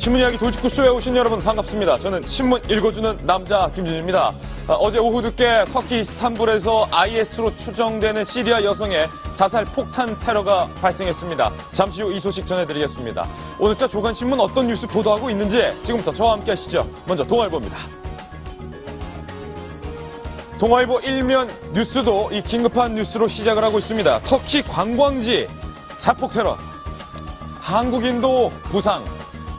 신문 이야기 돌직구쇼에 오신 여러분 반갑습니다. 저는 신문 읽어주는 남자 김준입니다. 어제 오후 늦게 터키 이스탄불에서 IS로 추정되는 시리아 여성의 자살 폭탄 테러가 발생했습니다. 잠시 후 이 소식 전해드리겠습니다. 오늘자 조간신문 어떤 뉴스 보도하고 있는지 지금부터 저와 함께 하시죠. 먼저 동아일보입니다. 동아일보 일면 뉴스도 이 긴급한 뉴스로 시작을 하고 있습니다. 터키 관광지 자폭 테러. 한국인도 부상.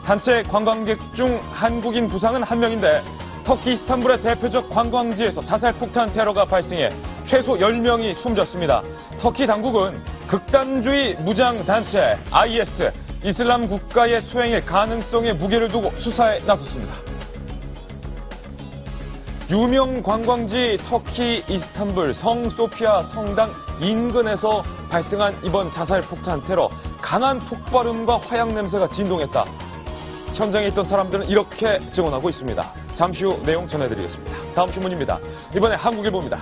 단체 관광객 중 한국인 부상은 1명인데 터키 이스탄불의 대표적 관광지에서 자살 폭탄 테러가 발생해 최소 10명이 숨졌습니다. 터키 당국은 극단주의 무장단체 IS, 이슬람 국가의 소행일 가능성에 무게를 두고 수사에 나섰습니다. 유명 관광지 터키 이스탄불 성소피아 성당 인근에서 발생한 이번 자살 폭탄 테러. 강한 폭발음과 화약 냄새가 진동했다. 현장에 있던 사람들은 이렇게 증언하고 있습니다. 잠시 후 내용 전해드리겠습니다. 다음 신문입니다. 이번에 한국일보입니다.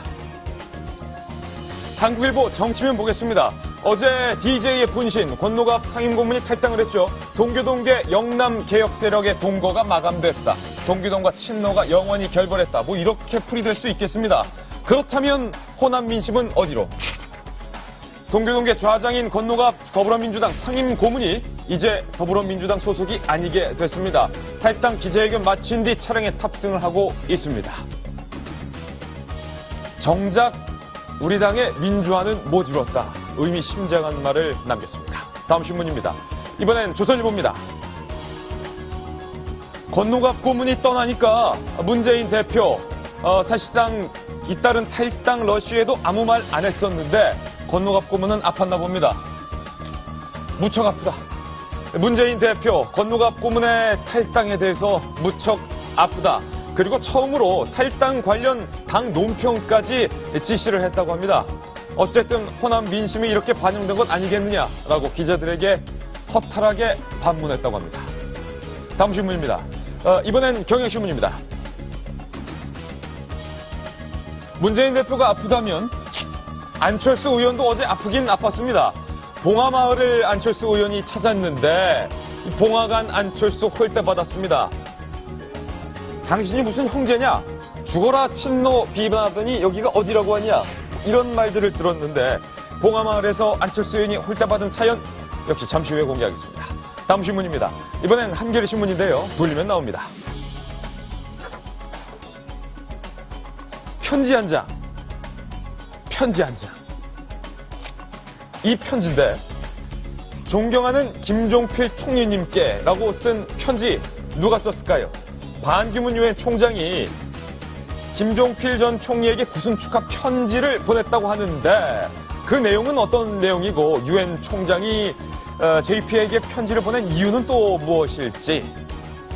한국일보 정치면 보겠습니다. 어제 DJ의 분신, 권노갑 상임고문이 탈당을 했죠. 동교동계 영남 개혁 세력의 동거가 마감됐다. 동교동과 친노가 영원히 결별했다. 뭐 이렇게 풀이될 수 있겠습니다. 그렇다면 호남 민심은 어디로? 동교동계 좌장인 권노갑 더불어민주당 상임고문이 이제 더불어민주당 소속이 아니게 됐습니다. 탈당 기자회견 마친 뒤 차량에 탑승을 하고 있습니다. 정작 우리 당의 민주화는 못 이뤘다. 의미심장한 말을 남겼습니다. 다음 신문입니다. 이번엔 조선일보입니다. 권노갑 고문이 떠나니까 문재인 대표 사실상 잇따른 탈당 러쉬에도 아무 말 안 했었는데 권노갑 고문은 아팠나 봅니다. 무척 아프다. 문재인 대표 권노갑 고문의 탈당에 대해서 무척 아프다. 그리고 처음으로 탈당 관련 당 논평까지 지시를 했다고 합니다. 어쨌든 호남 민심이 이렇게 반영된 것 아니겠느냐라고 기자들에게 허탈하게 반문했다고 합니다. 다음 신문입니다. 이번엔 경향신문입니다. 문재인 대표가 아프다면 안철수 의원도 어제 아프긴 아팠습니다. 봉하마을을 안철수 의원이 찾았는데 봉하간 안철수 홀대받았습니다. 당신이 무슨 형제냐? 죽어라 친노 비판하더니 여기가 어디라고 하냐? 이런 말들을 들었는데 봉하마을에서 안철수 의원이 홀대받은 사연 역시 잠시 후에 공개하겠습니다. 다음 신문입니다. 이번엔 한겨레 신문인데요. 돌리면 나옵니다. 편지 한 장. 편지 한 장. 이 편지인데 존경하는 김종필 총리님께 라고 쓴 편지 누가 썼을까요? 반기문 유엔 총장이 김종필 전 총리에게 구순 축하 편지를 보냈다고 하는데 그 내용은 어떤 내용이고 유엔 총장이 JP에게 편지를 보낸 이유는 또 무엇일지.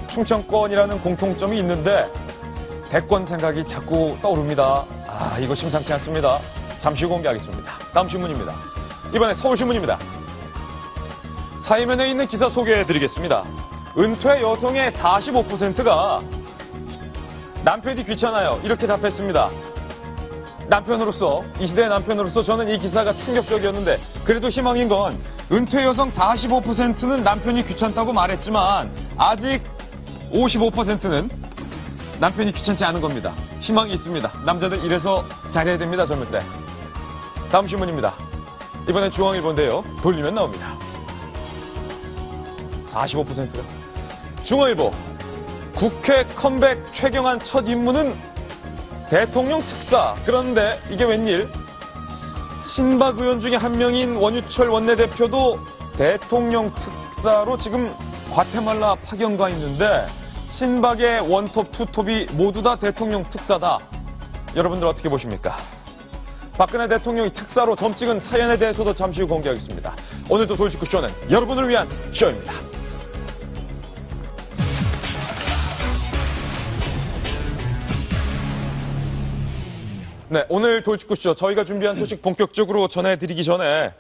충청권이라는 공통점이 있는데 대권 생각이 자꾸 떠오릅니다. 이거 심상치 않습니다. 잠시 후 공개하겠습니다. 다음 신문입니다. 이번에 서울신문입니다. 사회면에 있는 기사 소개해드리겠습니다. 은퇴 여성의 45%가 남편이 귀찮아요. 이렇게 답했습니다. 남편으로서, 이 시대의 남편으로서 저는 이 기사가 충격적이었는데 그래도 희망인 건 은퇴 여성 45%는 남편이 귀찮다고 말했지만 아직 55%는 남편이 귀찮지 않은 겁니다. 희망이 있습니다. 남자들 이래서 잘해야 됩니다. 젊을 때. 다음 신문입니다. 이번엔 중앙일보인데요. 돌리면 나옵니다. 45%가. 중앙일보. 국회 컴백 최경환 첫 임무는 대통령 특사. 그런데 이게 웬일? 친박 의원 중에 한 명인 원유철 원내대표도 대통령 특사로 지금 과테말라 파견 가 있는데 친박의 원톱, 투톱이 모두 다 대통령 특사다. 여러분들 어떻게 보십니까? 박근혜 대통령이 특사로 점 찍은 사연에 대해서도 잠시 후 공개하겠습니다. 오늘도 돌직구쇼는 여러분을 위한 쇼입니다. 네, 오늘 돌직구쇼 저희가 준비한 소식 본격적으로 전해드리기 전에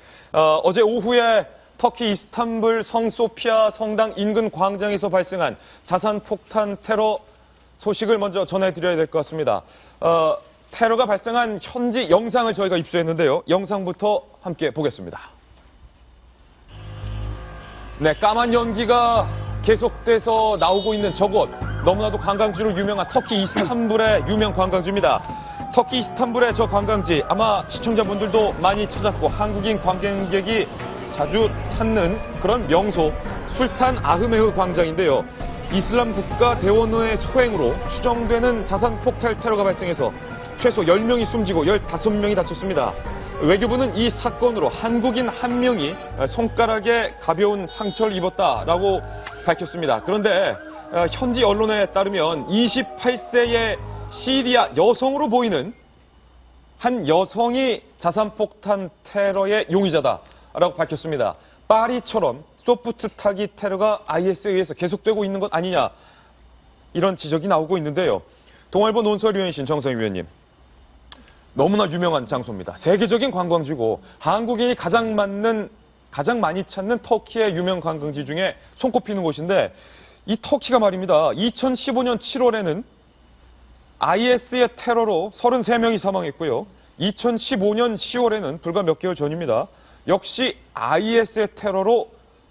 어제 오후에 터키 이스탄불 성소피아 성당 인근 광장에서 발생한 자산폭탄 테러 소식을 먼저 전해드려야 될 것 같습니다. 테러가 발생한 현지 영상을 저희가 입수했는데요. 영상부터 함께 보겠습니다. 네, 까만 연기가 계속돼서 나오고 있는 저곳, 너무나도 관광지로 유명한 터키 이스탄불의 유명 관광지입니다. 터키 이스탄불의 저 관광지, 아마 시청자분들도 많이 찾았고 한국인 관광객이 자주 찾는 그런 명소, 술탄 아흐메흐 광장인데요. 이슬람 국가 대원의 소행으로 추정되는 자산 폭발 테러가 발생해서 최소 10명이 숨지고 15명이 다쳤습니다. 외교부는 이 사건으로 한국인 1명이 손가락에 가벼운 상처를 입었다라고 밝혔습니다. 그런데 현지 언론에 따르면 28세의 시리아 여성으로 보이는 한 여성이 자산폭탄 테러의 용의자다라고 밝혔습니다. 파리처럼 소프트 타기 테러가 IS에 의해서 계속되고 있는 것 아니냐, 이런 지적이 나오고 있는데요. 동아일보 논설위원이신 정성희 위원님, 너무나 유명한 장소입니다. 세계적인 관광지고 한국인이 가장 많이 찾는 터키의 유명 관광지 중에 손꼽히는 곳인데, 이 터키가 말입니다. 2015년 7월에는 IS의 테러로 33명이 사망했고요. 2015년 10월에는 불과 몇 개월 전입니다. 역시 IS의 테러로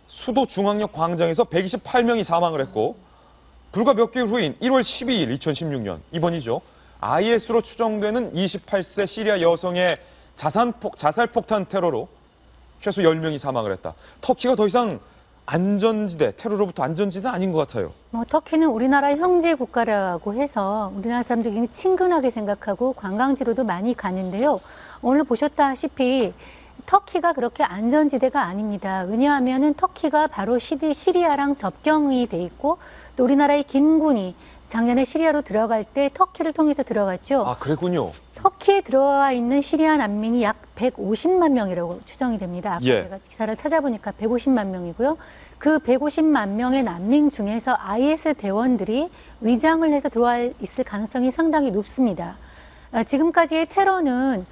수도 중앙역 광장에서 128명이 사망을 했고, 불과 몇 개월 후인 1월 12일 2016년, 이번이죠. IS로 추정되는 28세 시리아 여성의 자살폭탄 테러로 최소 10명이 사망을 했다. 터키가 더 이상 안전지대, 테러로부터 안전지대 아닌 것 같아요. 터키는 우리나라 형제 국가라고 해서 우리나라 사람들이 굉장히 친근하게 생각하고 관광지로도 많이 가는데요. 오늘 보셨다시피 터키가 그렇게 안전지대가 아닙니다. 왜냐하면 터키가 바로 시리아랑 접경이 돼 있고, 또 우리나라의 김군이 작년에 시리아로 들어갈 때 터키를 통해서 들어갔죠. 아, 그랬군요. 터키에 들어와 있는 시리아 난민이 약 150만 명이라고 추정이 됩니다. 아까 제가 기사를 찾아보니까 150만 명이고요. 그 150만 명의 난민 중에서 IS 대원들이 위장을 해서 들어와 있을 가능성이 상당히 높습니다. 지금까지의 테러는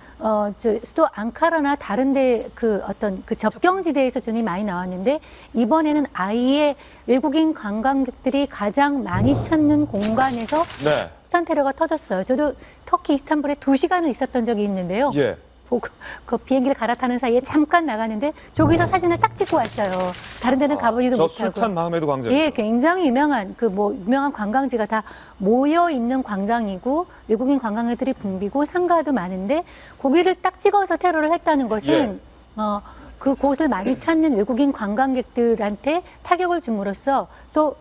수도 앙카라나 다른데 그 접경지대에서 전이 많이 나왔는데, 이번에는 아예 외국인 관광객들이 가장 많이 찾는 공간에서 폭탄 테러가 터졌어요. 저도 터키 이스탄불에 2시간을 있었던 적이 있는데요. 그 비행기를 갈아타는 사이에 잠깐 나가는데 저기서 사진을 딱 찍고 왔어요. 다른 데는 가보지도 못하고. 술탄 마흐메드 광장. 예, 굉장히 유명한 유명한 관광지가 다 모여 있는 광장이고, 외국인 관광객들이 붐비고 상가도 많은데, 거기를 딱 찍어서 테러를 했다는 것은 그곳을 많이 찾는 외국인 관광객들한테 타격을 줌으로써 또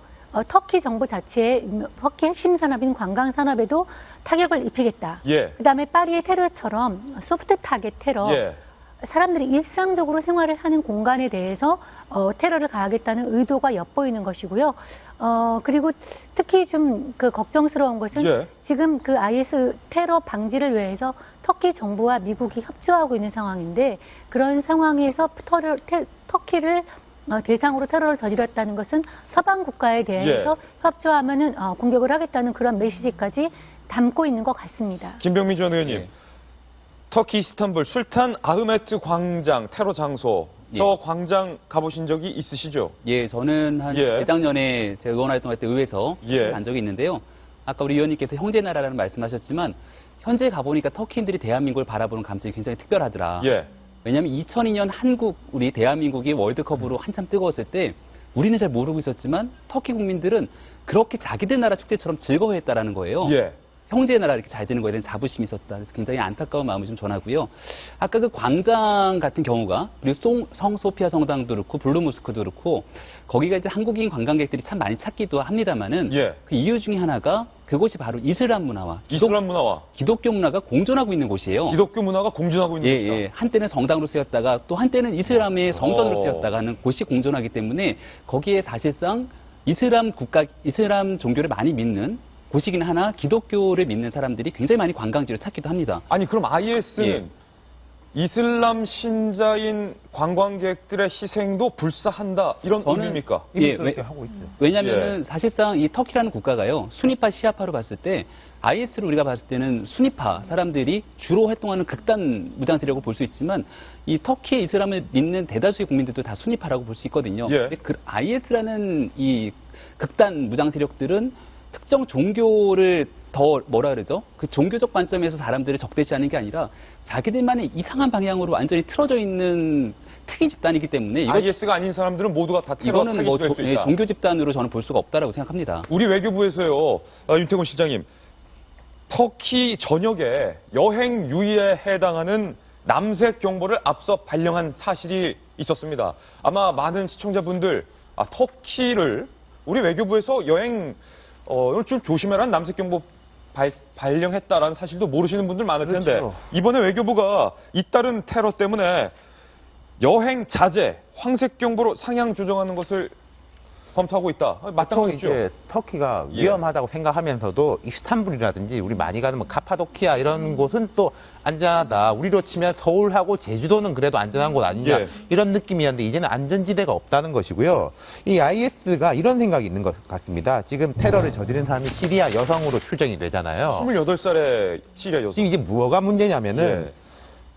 터키 정부 자체의 터키 핵심 산업인 관광 산업에도 타격을 입히겠다. 그다음에 파리의 테러처럼 소프트 타겟 테러, 사람들이 일상적으로 생활을 하는 공간에 대해서 테러를 가하겠다는 의도가 엿보이는 것이고요. 그리고 특히 좀 걱정스러운 것은 지금 그 IS 테러 방지를 위해서 터키 정부와 미국이 협조하고 있는 상황인데, 그런 상황에서 터키를 대상으로 테러를 저질렀다는 것은 서방 국가에 대해서 협조하면은 공격을 하겠다는 그런 메시지까지 담고 있는 것 같습니다. 김병민 전 의원님, 터키 이스탄불 술탄 아흐메트 광장 테러 장소, 저 광장 가보신 적이 있으시죠? 예, 저는 한 재작년에 제가 의원 활동할 때 의회에서 간 적이 있는데요. 아까 우리 의원님께서 형제 나라라는 말씀하셨지만, 현재 가보니까 터키인들이 대한민국을 바라보는 감정이 굉장히 특별하더라. 왜냐하면 2002년 우리 대한민국이 월드컵으로 한참 뜨거웠을 때 우리는 잘 모르고 있었지만 터키 국민들은 그렇게 자기들 나라 축제처럼 즐거워했다라는 거예요. 형제의 나라 이렇게 잘 되는 거에 대한 자부심이 있었다. 그래서 굉장히 안타까운 마음을 좀 전하고요. 아까 그 광장 같은 경우가, 그리고 성소피아 성당도 그렇고 블루모스크도 그렇고, 거기가 이제 한국인 관광객들이 참 많이 찾기도 합니다만은 그 이유 중에 하나가 그곳이 바로 이슬람 문화와 기독교 문화가 공존하고 있는 곳이에요. 기독교 문화가 공존하고 있는 곳이다. 한때는 성당으로 쓰였다가 또 한때는 이슬람의 성전으로 쓰였다가 하는 곳이 공존하기 때문에 거기에 사실상 이슬람 종교를 많이 믿는 곳이긴 하나 기독교를 믿는 사람들이 굉장히 많이 관광지를 찾기도 합니다. 아니, 그럼 IS는 이슬람 신자인 관광객들의 희생도 불사한다, 이런 의미입니까? 그렇게 하고 있죠. 왜냐하면 사실상 이 터키라는 국가가요, 수니파 시아파로 봤을 때 IS를 우리가 봤을 때는 수니파 사람들이 주로 활동하는 극단 무장 세력을 볼 수 있지만, 이 터키의 이슬람을 믿는 대다수의 국민들도 다 수니파라고 볼 수 있거든요. 근데 그 IS라는 이 극단 무장 세력들은 특정 종교를 더 뭐라 그러죠? 그 종교적 관점에서 사람들을 적대시하는 게 아니라 자기들만의 이상한 방향으로 완전히 틀어져 있는 특이 집단이기 때문에 IS가 아닌 사람들은 모두가 다 테러 이거는 뭐 타깃이 될 수 있다. 종교 집단으로 저는 볼 수가 없다라고 생각합니다. 우리 외교부에서요, 윤태곤 실장님, 터키 전역에 여행 유예에 해당하는 남색 경보를 앞서 발령한 사실이 있었습니다. 아마 많은 시청자분들 터키를 우리 외교부에서 여행 좀 조심해라는 남색 경보 발령했다라는 사실도 모르시는 분들 많을 텐데 그렇죠. 이번에 외교부가 잇따른 테러 때문에 여행 자제, 황색 경보로 상향 조정하는 것을 검토하고 있다. 마땅하죠. 이제 터키가 예. 위험하다고 생각하면서도 이스탄불이라든지 우리 많이 가는 뭐 카파도키아 이런 곳은 또 안전하다. 우리로 치면 서울하고 제주도는 그래도 안전한 곳 아니냐. 예. 이런 느낌이었는데 이제는 안전지대가 없다는 것이고요. 이 IS가 이런 생각이 있는 것 같습니다. 지금 테러를 저지른 사람이 시리아 여성으로 추정이 되잖아요. 28살의 시리아 여성. 지금 이제 뭐가 문제냐면은 예.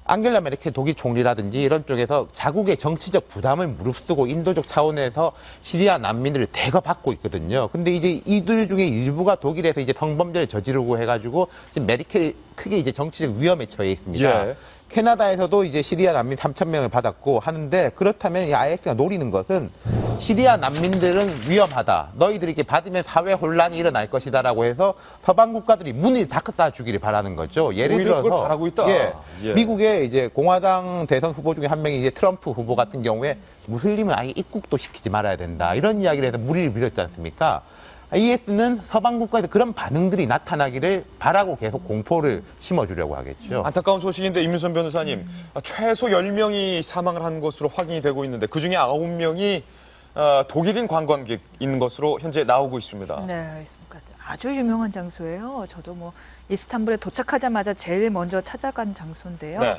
앙겔라 메르켈 독일 총리라든지 이런 쪽에서 자국의 정치적 부담을 무릅쓰고 인도적 차원에서 시리아 난민들을 대거받고 있거든요. 근데 이제 이들 중에 일부가 독일에서 이제 성범죄를 저지르고 해가지고 지금 메르켈이 크게 이제 정치적 위험에 처해 있습니다. 예. 캐나다에서도 이제 시리아 난민 3,000명을 받았고 하는데 그렇다면 이 IS가 노리는 것은 시리아 난민들은 위험하다. 너희들이 이렇게 받으면 사회 혼란이 일어날 것이다라고 해서 서방 국가들이 문을 닫아 주기를 바라는 거죠. 예를 오히려 들어서 그걸 바라고 있다. 예, 예. 미국의 이제 공화당 대선 후보 중에 한 명이 이제 트럼프 후보 같은 경우에 무슬림은 아예 입국도 시키지 말아야 된다. 이런 이야기를 해서 무리를 빚었지 않습니까? IS는 서방 국가에서 그런 반응들이 나타나기를 바라고 계속 공포를 심어주려고 하겠죠. 안타까운 소식인데 임윤선 변호사님, 최소 10명이 사망을 한 것으로 확인이 되고 있는데 그중에 9명이 독일인 관광객인 것으로 현재 나오고 있습니다. 네, 알겠습니다. 아주 유명한 장소예요. 저도 뭐 이스탄불에 도착하자마자 제일 먼저 찾아간 장소인데요. 네.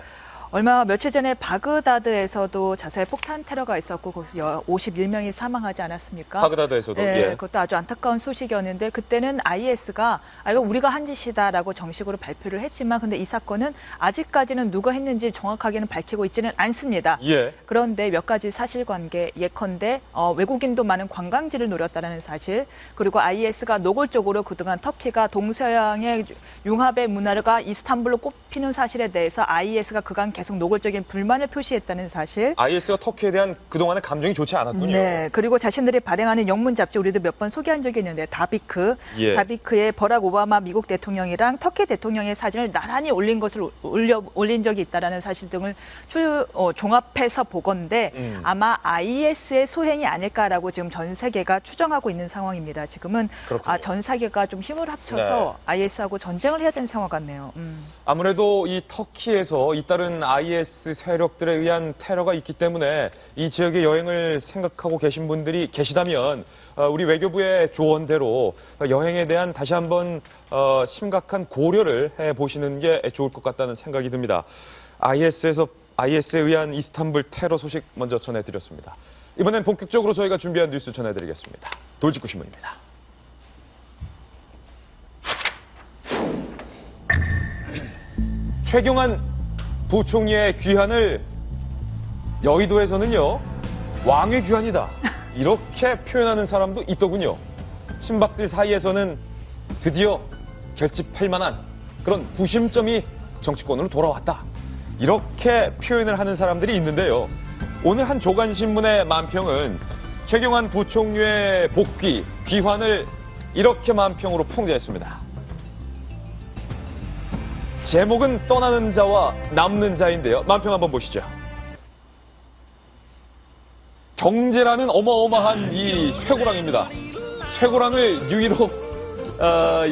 며칠 전에 바그다드에서도 자살 폭탄 테러가 있었고 거기서 51명이 사망하지 않았습니까? 바그다드에서도. 네, 예. 그것도 아주 안타까운 소식이었는데 그때는 IS가 이거 우리가 한 짓이다라고 정식으로 발표를 했지만 근데 이 사건은 아직까지는 누가 했는지 정확하게는 밝히고 있지는 않습니다. 예. 그런데 몇 가지 사실관계 예컨대 외국인도 많은 관광지를 노렸다는 사실 그리고 IS가 노골적으로 그동안 터키가 동서양의 융합의 문화가 이스탄불로 꼽히는 사실에 대해서 IS가 그간 계속 노골적인 불만을 표시했다는 사실. IS가 터키에 대한 그동안의 감정이 좋지 않았군요. 네. 그리고 자신들이 발행하는 영문 잡지 우리도 몇 번 소개한 적이 있는데 다비크. 예. 다비크에 버락 오바마 미국 대통령이랑 터키 대통령의 사진을 나란히 올린 것을 올린 적이 있다라는 사실 등을 종합해서 보건데 아마 IS의 소행이 아닐까라고 지금 전 세계가 추정하고 있는 상황입니다. 지금은 전 세계가 좀 힘을 합쳐서 네. IS하고 전쟁을 해야 되는 상황 같네요. 아무래도 이 터키에서 잇따른 IS 세력들에 의한 테러가 있기 때문에 이 지역의 여행을 생각하고 계신 분들이 계시다면 우리 외교부의 조언대로 여행에 대한 다시 한번 심각한 고려를 해보시는 게 좋을 것 같다는 생각이 듭니다. IS에 의한 이스탄불 테러 소식 먼저 전해드렸습니다. 이번엔 본격적으로 저희가 준비한 뉴스 전해드리겠습니다. 돌직구 신문입니다. 최경환 부총리의 귀환을 여의도에서는요, 왕의 귀환이다. 이렇게 표현하는 사람도 있더군요. 친박들 사이에서는 드디어 결집할 만한 그런 구심점이 정치권으로 돌아왔다. 이렇게 표현을 하는 사람들이 있는데요. 오늘 한 조간신문의 만평은 최경환 부총리의 복귀, 귀환을 이렇게 만평으로 풍자했습니다. 제목은 떠나는 자와 남는 자인데요. 만평 한번 보시죠. 경제라는 어마어마한 이 쇠고랑입니다. 쇠고랑을 유일로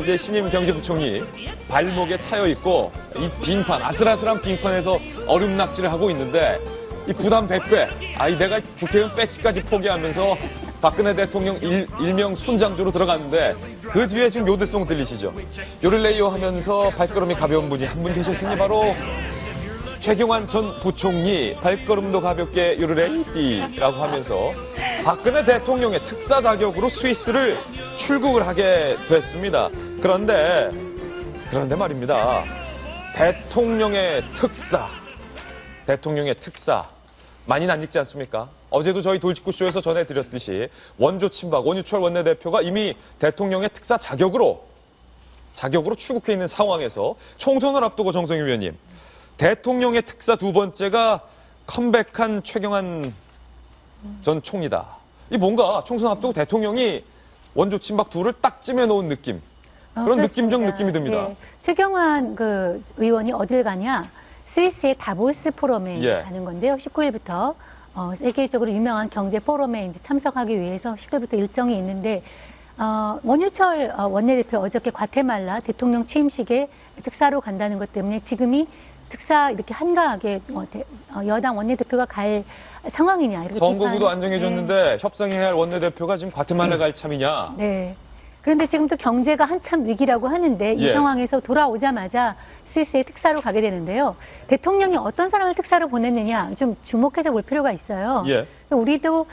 이제 신임 경제부총리 발목에 차여 있고 이 빙판, 아슬아슬한 빙판에서 얼음 낚시를 하고 있는데 이 부담 100배. 내가 국회의원 배지까지 포기하면서 박근혜 대통령 일명 순장조로 들어갔는데 그 뒤에 지금 요들송 들리시죠? 요를레이요 하면서 발걸음이 가벼운 분이 한 분 계셨으니 바로 최경환 전 부총리 발걸음도 가볍게 요를레이띠라고 하면서 박근혜 대통령의 특사 자격으로 스위스를 출국을 하게 됐습니다. 그런데 말입니다. 대통령의 특사 많이 낯익지 않습니까? 어제도 저희 돌직구쇼에서 전해드렸듯이 원조 친박 원유철 원내대표가 이미 대통령의 특사 자격으로 출국해 있는 상황에서 총선을 앞두고 정성희 위원님, 대통령의 특사 두 번째가 컴백한 최경환 전 총리다. 이 뭔가 총선 앞두고 대통령이 원조 친박 둘을 딱 찜해놓은 느낌. 그런 그렇습니다. 느낌적 느낌이 듭니다. 네. 최경환 의원이 어딜 가냐? 스위스의 다보스 포럼에 예. 가는 건데요. 19일부터 세계적으로 유명한 경제 포럼에 이제 참석하기 위해서 19일부터 일정이 있는데 원유철 원내대표 어저께 과테말라 대통령 취임식에 특사로 간다는 것 때문에 지금이 특사 이렇게 한가하게 여당 원내대표가 갈 상황이냐 이렇게 선거구도 안정해졌는데 협상해야 할 원내대표가 지금 과테말라 갈 참이냐. 네. 그런데 지금 또 경제가 한참 위기라고 하는데 이 예. 상황에서 돌아오자마자 스위스에 특사로 가게 되는데요. 대통령이 어떤 사람을 특사로 보냈느냐 좀 주목해서 볼 필요가 있어요. 예. 우리도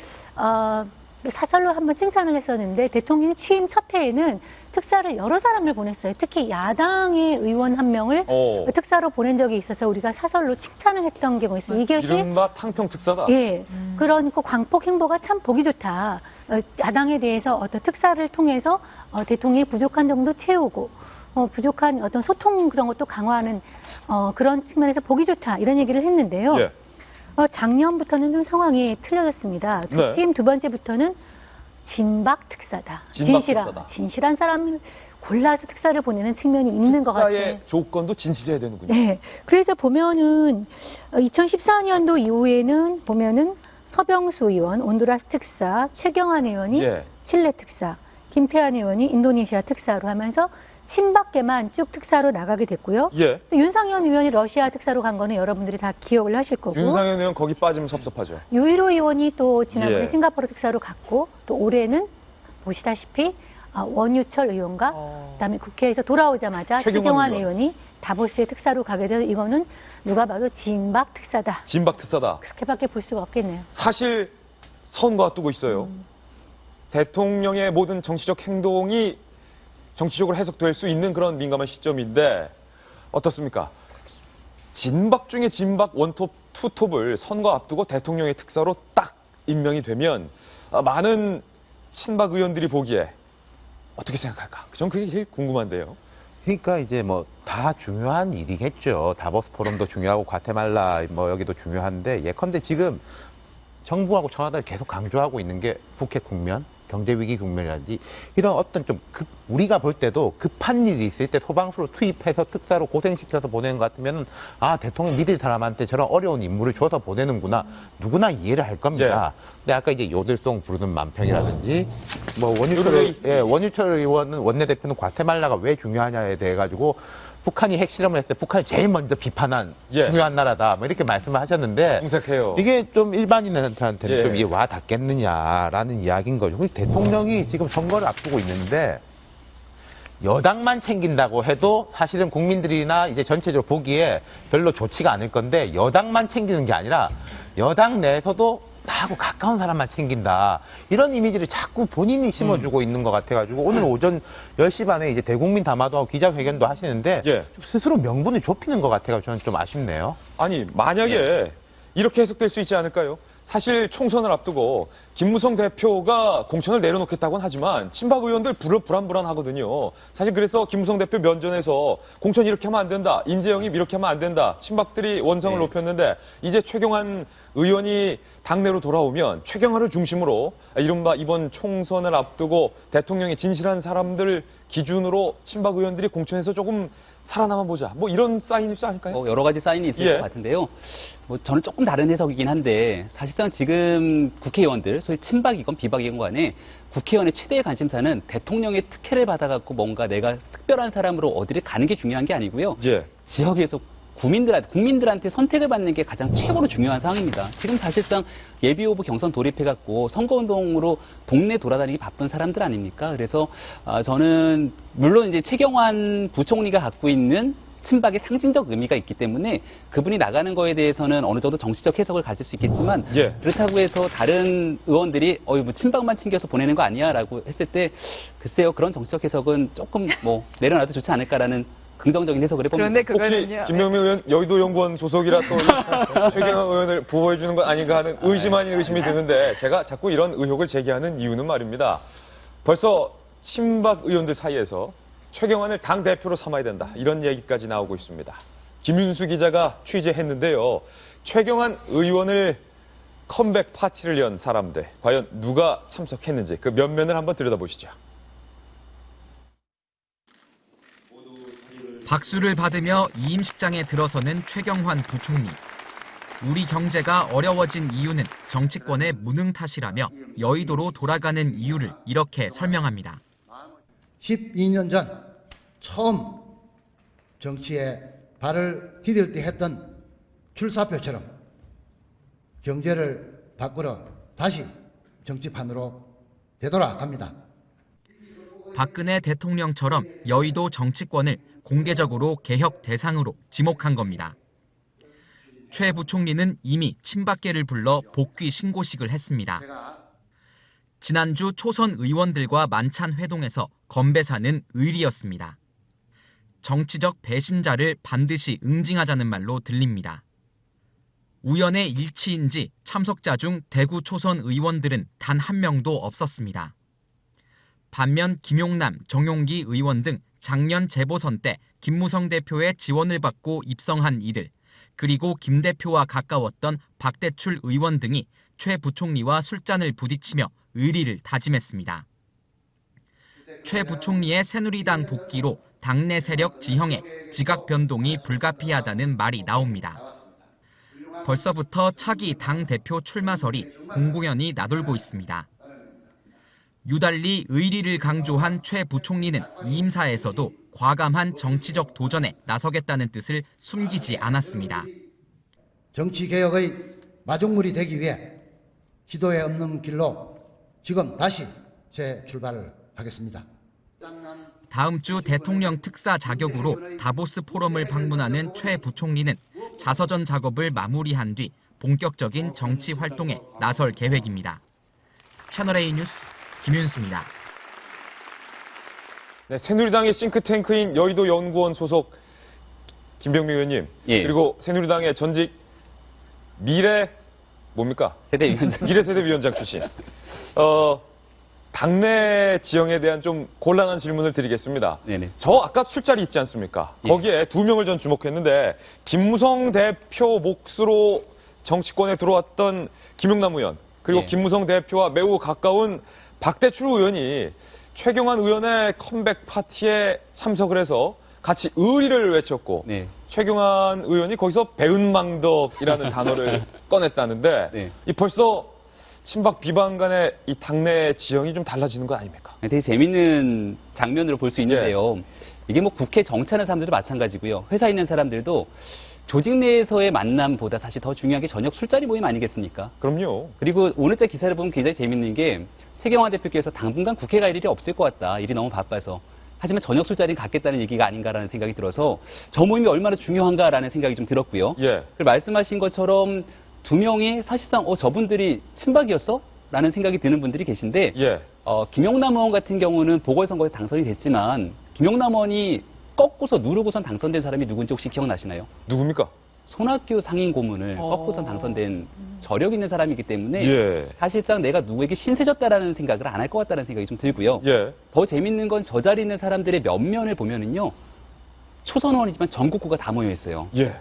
사설로 한번 칭찬을 했었는데 대통령 취임 첫 해에는 특사를 여러 사람을 보냈어요. 특히 야당의 의원 한 명을 특사로 보낸 적이 있어서 우리가 사설로 칭찬을 했던 경우가 있어요. 이것이 이른바 탕평 특사다. 예. 그러니까 광폭 행보가 참 보기 좋다. 야당에 대해서 어떤 특사를 통해서 대통령이 부족한 정도 채우고 부족한 어떤 소통 그런 것도 강화하는 그런 측면에서 보기 좋다. 이런 얘기를 했는데요. 예. 작년부터는 좀 상황이 틀려졌습니다. 네. 취임 두 번째부터는 진박 특사다. 진실한 사람을 골라서 특사를 보내는 측면이 있는 것 같아요. 특사의 조건도 진실해야 되는군요. 네. 그래서 보면은 2014년도 이후에는 보면은 서병수 의원, 온두라스 특사, 최경환 의원이 예. 칠레 특사, 김태환 의원이 인도네시아 특사로 하면서 친박계만 쭉 특사로 나가게 됐고요. 예. 또 윤상현 의원이 러시아 특사로 간 거는 여러분들이 다 기억을 하실 거고. 윤상현 의원 거기 빠지면 섭섭하죠. 유일호 의원이 또 지난번에 예. 싱가포르 특사로 갔고 또 올해는 보시다시피 원유철 의원과 그다음에 국회에서 돌아오자마자 최경환 의원이 다보스의 특사로 가게 돼서 이거는 누가 봐도 진박 특사다. 진박 특사다. 그렇게밖에 볼 수가 없겠네요. 사실 선거 앞두고 있어요. 대통령의 모든 정치적 행동이 정치적으로 해석될 수 있는 그런 민감한 시점인데 어떻습니까? 진박 중에 진박 원톱, 투톱을 선거 앞두고 대통령의 특사로 딱 임명이 되면 많은 친박 의원들이 보기에 어떻게 생각할까? 전 그게 제일 궁금한데요. 그러니까 이제 뭐 다 중요한 일이겠죠. 다보스 포럼도 중요하고 과테말라 뭐 여기도 중요한데 예컨대 지금 정부하고 청와대를 계속 강조하고 있는 게 북핵 국면, 경제 위기 국면이라든지 이런 어떤 좀 우리가 볼 때도 급한 일이 있을 때 소방수로 투입해서 특사로 고생시켜서 보내는 것 같으면은 대통령 믿을 사람한테 저런 어려운 임무를 줘서 보내는구나 누구나 이해를 할 겁니다. 근데 아까 이제 요들송 부르는 만평이라든지 뭐 원유철 의원은 원내대표는 과테말라가 왜 중요하냐에 대해 가지고 북한이 핵실험을 했을 때 북한이 제일 먼저 비판한 중요한 나라다. 뭐 이렇게 말씀을 하셨는데 궁색해요. 이게 좀 일반인한테는 좀 이해 와 닿겠느냐라는 이야기인 거죠. 대통령이 지금 선거를 앞두고 있는데 여당만 챙긴다고 해도 사실은 국민들이나 이제 전체적으로 보기에 별로 좋지가 않을 건데 여당만 챙기는 게 아니라 여당 내에서도 나하고 가까운 사람만 챙긴다. 이런 이미지를 자꾸 본인이 심어주고 있는 것 같아가지고 오늘 오전 10시 반에 이제 대국민 담화도 하고 기자회견도 하시는데 스스로 명분을 좁히는 것 같아가지고 저는 좀 아쉽네요. 아니 만약에 이렇게 해석될 수 있지 않을까요? 사실 총선을 앞두고 김무성 대표가 공천을 내려놓겠다고는 하지만 친박 의원들 불안불안하거든요. 사실 그래서 김무성 대표 면전에서 공천 이렇게 하면 안 된다. 인재영입 이렇게 하면 안 된다. 친박들이 원성을 높였는데 이제 최경환 의원이 당내로 돌아오면 최경환을 중심으로 이른바 이번 총선을 앞두고 대통령의 진실한 사람들 기준으로 친박 의원들이 공천에서 조금 살아남아 보자. 뭐 이런 사인일 수 아닐까요? 여러 가지 사인이 있을 것 같은데요. 뭐 저는 조금 다른 해석이긴 한데 사실상 지금 국회의원들 소위 친박이건 비박이건 간에 국회의원의 최대의 관심사는 대통령의 특혜를 받아갖고 뭔가 내가 특별한 사람으로 어디를 가는 게 중요한 게 아니고요. 지역에서 국민들한테 선택을 받는 게 가장 최고로 중요한 상황입니다. 지금 사실상 예비후보 경선 돌입해갖고 선거운동으로 동네 돌아다니기 바쁜 사람들 아닙니까? 그래서 저는 물론 이제 최경환 부총리가 갖고 있는 친박의 상징적 의미가 있기 때문에 그분이 나가는 거에 대해서는 어느 정도 정치적 해석을 가질 수 있겠지만 그렇다고 해서 다른 의원들이 뭐 친박만 챙겨서 보내는 거 아니야? 라고 했을 때 글쎄요. 그런 정치적 해석은 조금 뭐 내려놔도 좋지 않을까라는 긍정적인 해석을 해봅니다. 그런데 혹시 그거는요. 김병민 의원 여의도 연구원 소속이라 또 최경환 의원을 보호해 주는 건 아닌가 하는 의심 아닌 의심이 드는데 제가 자꾸 이런 의혹을 제기하는 이유는 말입니다. 벌써 친박 의원들 사이에서 최경환을 당대표로 삼아야 된다. 이런 얘기까지 나오고 있습니다. 김윤수 기자가 취재했는데요. 최경환 의원을 컴백 파티를 연 사람들, 과연 누가 참석했는지 그 면면을 한번 들여다보시죠. 박수를 받으며 이임식장에 들어서는 최경환 부총리. 우리 경제가 어려워진 이유는 정치권의 무능 탓이라며 여의도로 돌아가는 이유를 이렇게 설명합니다. 12년 전 처음 정치에 발을 디딜 때 했던 출사표처럼 경제를 바꾸러 다시 정치판으로 되돌아갑니다. 박근혜 대통령처럼 여의도 정치권을 공개적으로 개혁 대상으로 지목한 겁니다. 최 부총리는 이미 친박계를 불러 복귀 신고식을 했습니다. 지난주 초선 의원들과 만찬 회동에서 건배사는 의리였습니다. 정치적 배신자를 반드시 응징하자는 말로 들립니다. 우연의 일치인지 참석자 중 대구 초선 의원들은 단 한 명도 없었습니다. 반면 김용남, 정용기 의원 등 작년 재보선 때 김무성 대표의 지원을 받고 입성한 이들, 그리고 김 대표와 가까웠던 박대출 의원 등이 최 부총리와 술잔을 부딪히며 의리를 다짐했습니다. 최 부총리의 새누리당 복귀로 당내 세력 지형에 지각 변동이 불가피하다는 말이 나옵니다. 벌써부터 차기 당대표 출마설이 공공연히 나돌고 있습니다. 유달리 의리를 강조한 최 부총리는 이임사에서도 과감한 정치적 도전에 나서겠다는 뜻을 숨기지 않았습니다. 정치개혁의 마중물이 되기 위해 기도에 없는 길로 지금 다시 재출발을 하겠습니다. 다음 주 대통령 특사 자격으로 다보스 포럼을 방문하는 최 부총리는 자서전 작업을 마무리한 뒤 본격적인 정치 활동에 나설 계획입니다. 채널A 뉴스 김윤수입니다. 네, 새누리당의 싱크탱크인 여의도 연구원 소속 김병민 의원님, 예. 그리고 새누리당의 전직 미래 세대위원장. 미래 세대위원장 출신. 당내 지형에 대한 좀 곤란한 질문을 드리겠습니다. 네네. 저 아까 술자리 있지 않습니까? 예. 거기에 두 명을 전 주목했는데 김무성 대표 몫으로 정치권에 들어왔던 김용남 의원, 그리고 예. 김무성 대표와 매우 가까운 박대출 의원이 최경환 의원의 컴백 파티에 참석을 해서 같이 의리를 외쳤고 네. 최경환 의원이 거기서 배은망덕이라는 단어를 꺼냈다는데 네. 이 벌써 친박 비방 간의 이 당내 지형이 좀 달라지는 거 아닙니까? 되게 재밌는 장면으로 볼 수 있는데요. 이게 뭐 국회 정치하는 사람들도 마찬가지고요. 회사에 있는 사람들도 조직 내에서의 만남보다 사실 더 중요한 게 저녁 술자리 모임 아니겠습니까? 그럼요. 그리고 오늘자 기사를 보면 굉장히 재밌는 게 최경환 대표께서 당분간 국회 갈 일이 없을 것 같다. 일이 너무 바빠서. 하지만 저녁 술자리는 갖겠다는 얘기가 아닌가라는 생각이 들어서 저 모임이 얼마나 중요한가라는 생각이 좀 들었고요. 예. 그리고 말씀하신 것처럼 두 명이 사실상 저분들이 친박이었어? 라는 생각이 드는 분들이 계신데 예. 김용남 의원 같은 경우는 보궐선거에 당선이 됐지만 김용남 의원이 꺾고서 누르고선 당선된 사람이 누군지 혹시 기억나시나요? 누굽니까? 손학규 상임 고문을 꺾고선 당선된 저력 있는 사람이기 때문에 예. 사실상 내가 누구에게 신세졌다라는 생각을 안 할 것 같다는 생각이 좀 들고요. 예. 더 재밌는 건 저 자리에 있는 사람들의 면면을 보면은요. 초선 의원이지만 전국구가 다 모여 있어요. 예.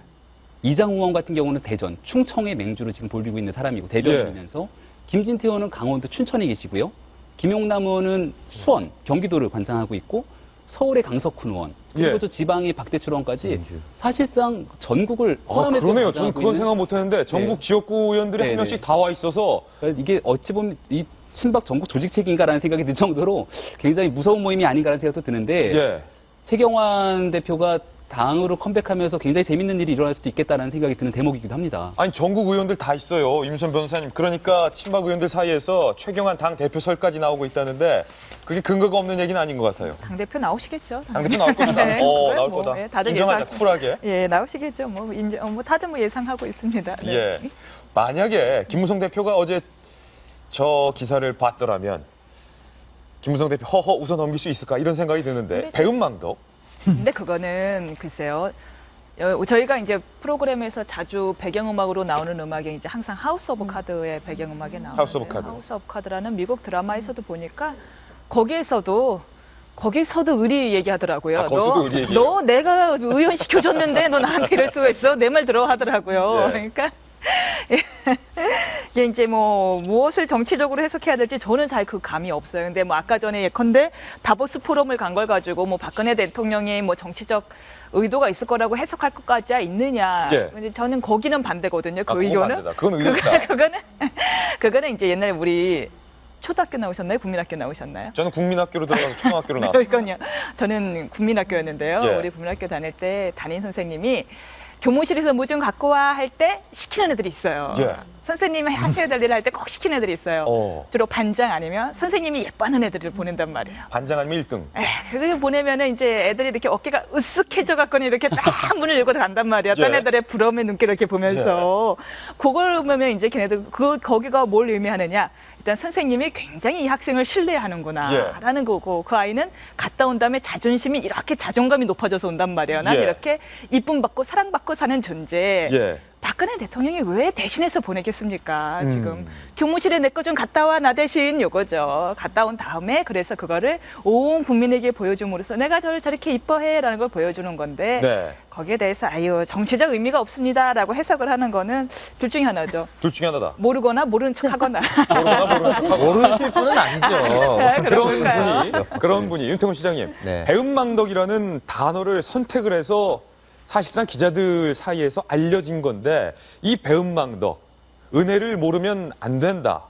이장우 의원 같은 경우는 대전, 충청의 맹주로 지금 돌리고 있는 사람이고 대전에 예. 오면서 김진태 의원은 강원도 춘천에 계시고요. 김용남 의원은 수원, 경기도를 관장하고 있고 서울의 강석훈 의원, 그리고 예. 저 지방의 박대출 의원까지 사실상 전국을 아, 포함해서 그러네요. 전 관장하고 그건 있는 생각 못했는데 전국 네. 지역구 의원들이 네, 한 명씩 네. 다 와 있어서 그러니까 이게 어찌 보면 이 친박 전국 조직책인가라는 생각이 들 정도로 굉장히 무서운 모임이 아닌가라는 생각도 드는데 예. 최경환 대표가 당으로 컴백하면서 굉장히 재밌는 일이 일어날 수도 있겠다는 생각이 드는 대목이기도 합니다. 아니 전국 의원들 다 있어요. 임선 변호사님. 그러니까 친박 의원들 사이에서 최경환 당 대표설까지 나오고 있다는데 그게 근거가 없는 얘기는 아닌 것 같아요. 당대표 나오시겠죠. 당대표 나올 겁니다. 네, 나올 뭐, 거다. 예, 다들 인정하자. 예상- 쿨하게. 예, 나오시겠죠. 다들 예상하고 있습니다. 네. 예. 만약에 김무성 대표가 어제 저 기사를 봤더라면 김무성 대표 허허 웃어 넘길 수 있을까 이런 생각이 드는데 배은망덕 근데 그거는 글쎄요. 저희가 이제 프로그램에서 자주 배경음악으로 나오는 음악이 이제 항상 하우스 오브 카드의 배경음악에 나오는데 하우스 오브 카드. 하우스 오브 카드라는 미국 드라마에서도 보니까 거기서도 의리 얘기하더라고요. 아, 거기서도 의리 얘기해요? 너 내가 의원 시켜줬는데 너 나한테 이럴 수가 있어? 내 말 들어 하더라고요. 예. 그러니까 이게 이제 뭐 무엇을 정치적으로 해석해야 될지 저는 잘 그 감이 없어요. 근데 뭐 아까 전에 예컨대 다보스 포럼을 간 걸 가지고 뭐 박근혜 대통령이 뭐 정치적 의도가 있을 거라고 해석할 것까지야 있느냐. 예. 근데 저는 거기는 반대거든요. 그 그건 의견은. 반대다. 그건 의견이다. 그거는 이제 옛날에 우리 초등학교 나오셨나요? 국민학교 나오셨나요? 저는 국민학교로 들어가서 초등학교로 나왔어요. 그러니까요. 저는 국민학교였는데요. 예. 우리 국민학교 다닐 때 담임 선생님이 교무실에서 뭐 좀 갖고 와 할 때 시키는 애들이 있어요. 예. 선생님이 하셔야 될 일을 할 때 꼭 시키는 애들이 있어요. 주로 반장 아니면 선생님이 예뻐하는 애들을 보낸단 말이에요. 반장 아니면 1등. 그걸 보내면은 이제 애들이 이렇게 어깨가 으쓱해져 갖고 이렇게 딱 문을 열고 간단 말이야. 예. 딴 애들의 부러움의 눈길을 이렇게 보면서. 그걸 보면 이제 걔네들, 거기가 뭘 의미하느냐. 일단 선생님이 굉장히 이 학생을 신뢰하는구나. 예. 라는 거고, 그 아이는 갔다 온 다음에 자존심이 이렇게 자존감이 높아져서 온단 말이에요. 난 예. 이렇게 이쁨 받고 사랑받고 사는 존재. 예. 박근혜 대통령이 왜 대신해서 보내겠습니까? 지금 교무실에 내 거 좀 갔다 와 나 대신 요거죠. 갔다 온 다음에 그래서 그거를 온 국민에게 보여줌으로써 내가 저를 저렇게 이뻐해라는 걸 보여주는 건데 네. 거기에 대해서 아유 정치적 의미가 없습니다라고 해석을 하는 거는 둘 중에 하나죠. 둘 중에 하나다. 모르거나 모르는 척하거나. 모르는 척하고. 모르실 분은 아니죠. 그런 분이 윤태곤 시장님, 네. 배은망덕이라는 단어를 선택을 해서 사실상 기자들 사이에서 알려진 건데 이 배은망덕, 은혜를 모르면 안 된다.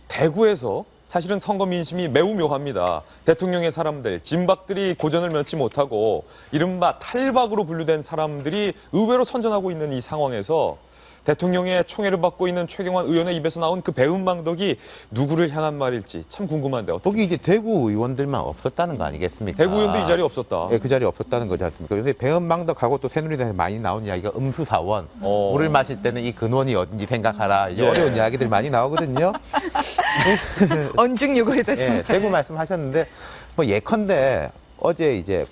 대구에서 사실은 선거 민심이 매우 묘합니다. 대통령의 사람들, 진박들이 고전을 면치 못하고 이른바 탈박으로 분류된 사람들이 의외로 선전하고 있는 이 상황에서 대통령의 총애를 받고 있는 최경환 의원의 입에서 나온 그 배은망덕이 누구를 향한 말일지 참 궁금한데 어떻게? 거기 이제 대구 의원들만 없었다는 거 아니겠습니까? 대구 의원도 이 자리에 없었다. 네, 그 자리에 없었다는 거지 않습니까? 요새 배은망덕하고 또 새누리당에서 많이 나온 이야기가 음수사원. 물을 마실 때는 이 근원이 어딘지 생각하라. 이제 예. 어려운 이야기들 많이 나오거든요. 언중요구에 대해서. 예, 대구 말씀하셨는데 뭐 예컨대 어제 이제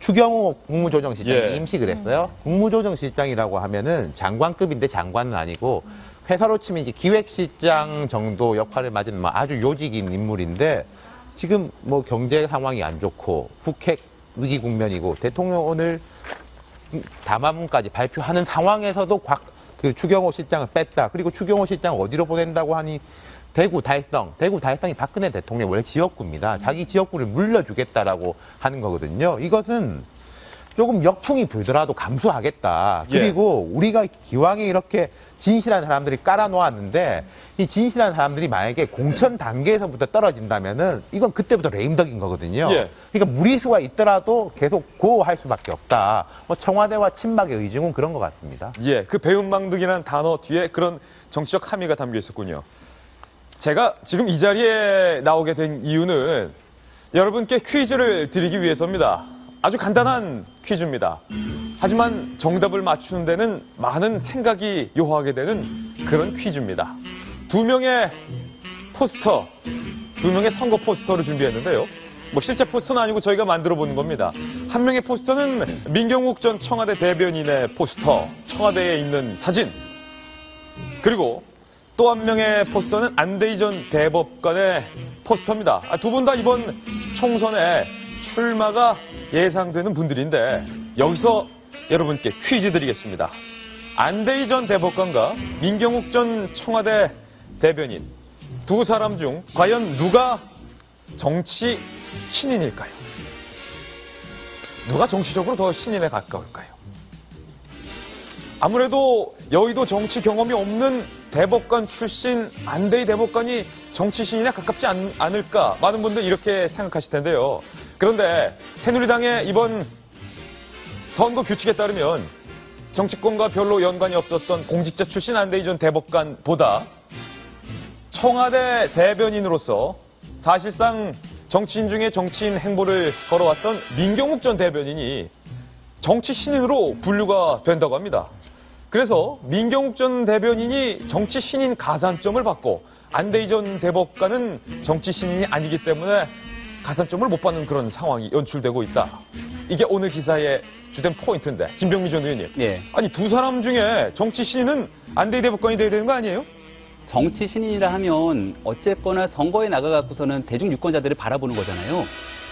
추경호 국무조정실장이 예. 임식을 했어요. 국무조정실장이라고 하면은 장관급인데 장관은 아니고 회사로 치면 이제 기획실장 정도 역할을 맡은 뭐 아주 요직인 인물인데 지금 뭐 경제 상황이 안 좋고 북핵 위기 국면이고 대통령 오늘 담화문까지 발표하는 상황에서도 그 추경호 실장을 뺐다. 그리고 추경호 실장을 어디로 보낸다고 하니 대구 달성이 박근혜 대통령 원래 지역구입니다. 자기 지역구를 물려주겠다라고 하는 거거든요. 이것은 조금 역풍이 불더라도 감수하겠다. 예. 그리고 우리가 기왕에 이렇게 진실한 사람들이 깔아놓았는데 이 진실한 사람들이 만약에 공천 단계에서부터 떨어진다면은 이건 그때부터 레임덕인 거거든요. 예. 그러니까 무리수가 있더라도 계속 고할 수밖에 없다. 뭐 청와대와 친박의 의중은 그런 것 같습니다. 예, 그 배은망덕이라는 단어 뒤에 그런 정치적 함의가 담겨 있었군요. 제가 지금 이 자리에 나오게 된 이유는 여러분께 퀴즈를 드리기 위해서입니다. 아주 간단한 퀴즈입니다. 하지만 정답을 맞추는 데는 많은 생각이 요하게 되는 그런 퀴즈입니다. 두 명의 선거 포스터를 준비했는데요. 뭐 실제 포스터는 아니고 저희가 만들어 보는 겁니다. 한 명의 포스터는 민경욱 전 청와대 대변인의 포스터, 청와대에 있는 사진. 그리고 또 한 명의 포스터는 안대희 전 대법관의 포스터입니다. 두 분 다 이번 총선에 출마가 예상되는 분들인데 여기서 여러분께 퀴즈 드리겠습니다. 안대희 전 대법관과 민경욱 전 청와대 대변인 두 사람 중 과연 누가 정치 신인일까요? 누가 정치적으로 더 신인에 가까울까요? 아무래도 여의도 정치 경험이 없는 대법관 출신 안대희 대법관이 정치 신인에 가깝지 않을까 많은 분들 이렇게 생각하실 텐데요. 그런데 새누리당의 이번 선거 규칙에 따르면 정치권과 별로 연관이 없었던 공직자 출신 안대희 전 대법관보다 청와대 대변인으로서 사실상 정치인 중에 정치인 행보를 걸어왔던 민경욱 전 대변인이 정치 신인으로 분류가 된다고 합니다. 그래서 민경욱 전 대변인이 정치 신인 가산점을 받고 안대희 전 대법관은 정치 신인이 아니기 때문에 가산점을 못 받는 그런 상황이 연출되고 있다. 이게 오늘 기사의 주된 포인트인데, 김병미 전 의원님. 예. 아니, 두 사람 중에 정치 신인은 안대희 대법관이 돼야 되는 거 아니에요? 정치 신인이라 하면 어쨌거나 선거에 나가갖고서는 대중 유권자들을 바라보는 거잖아요.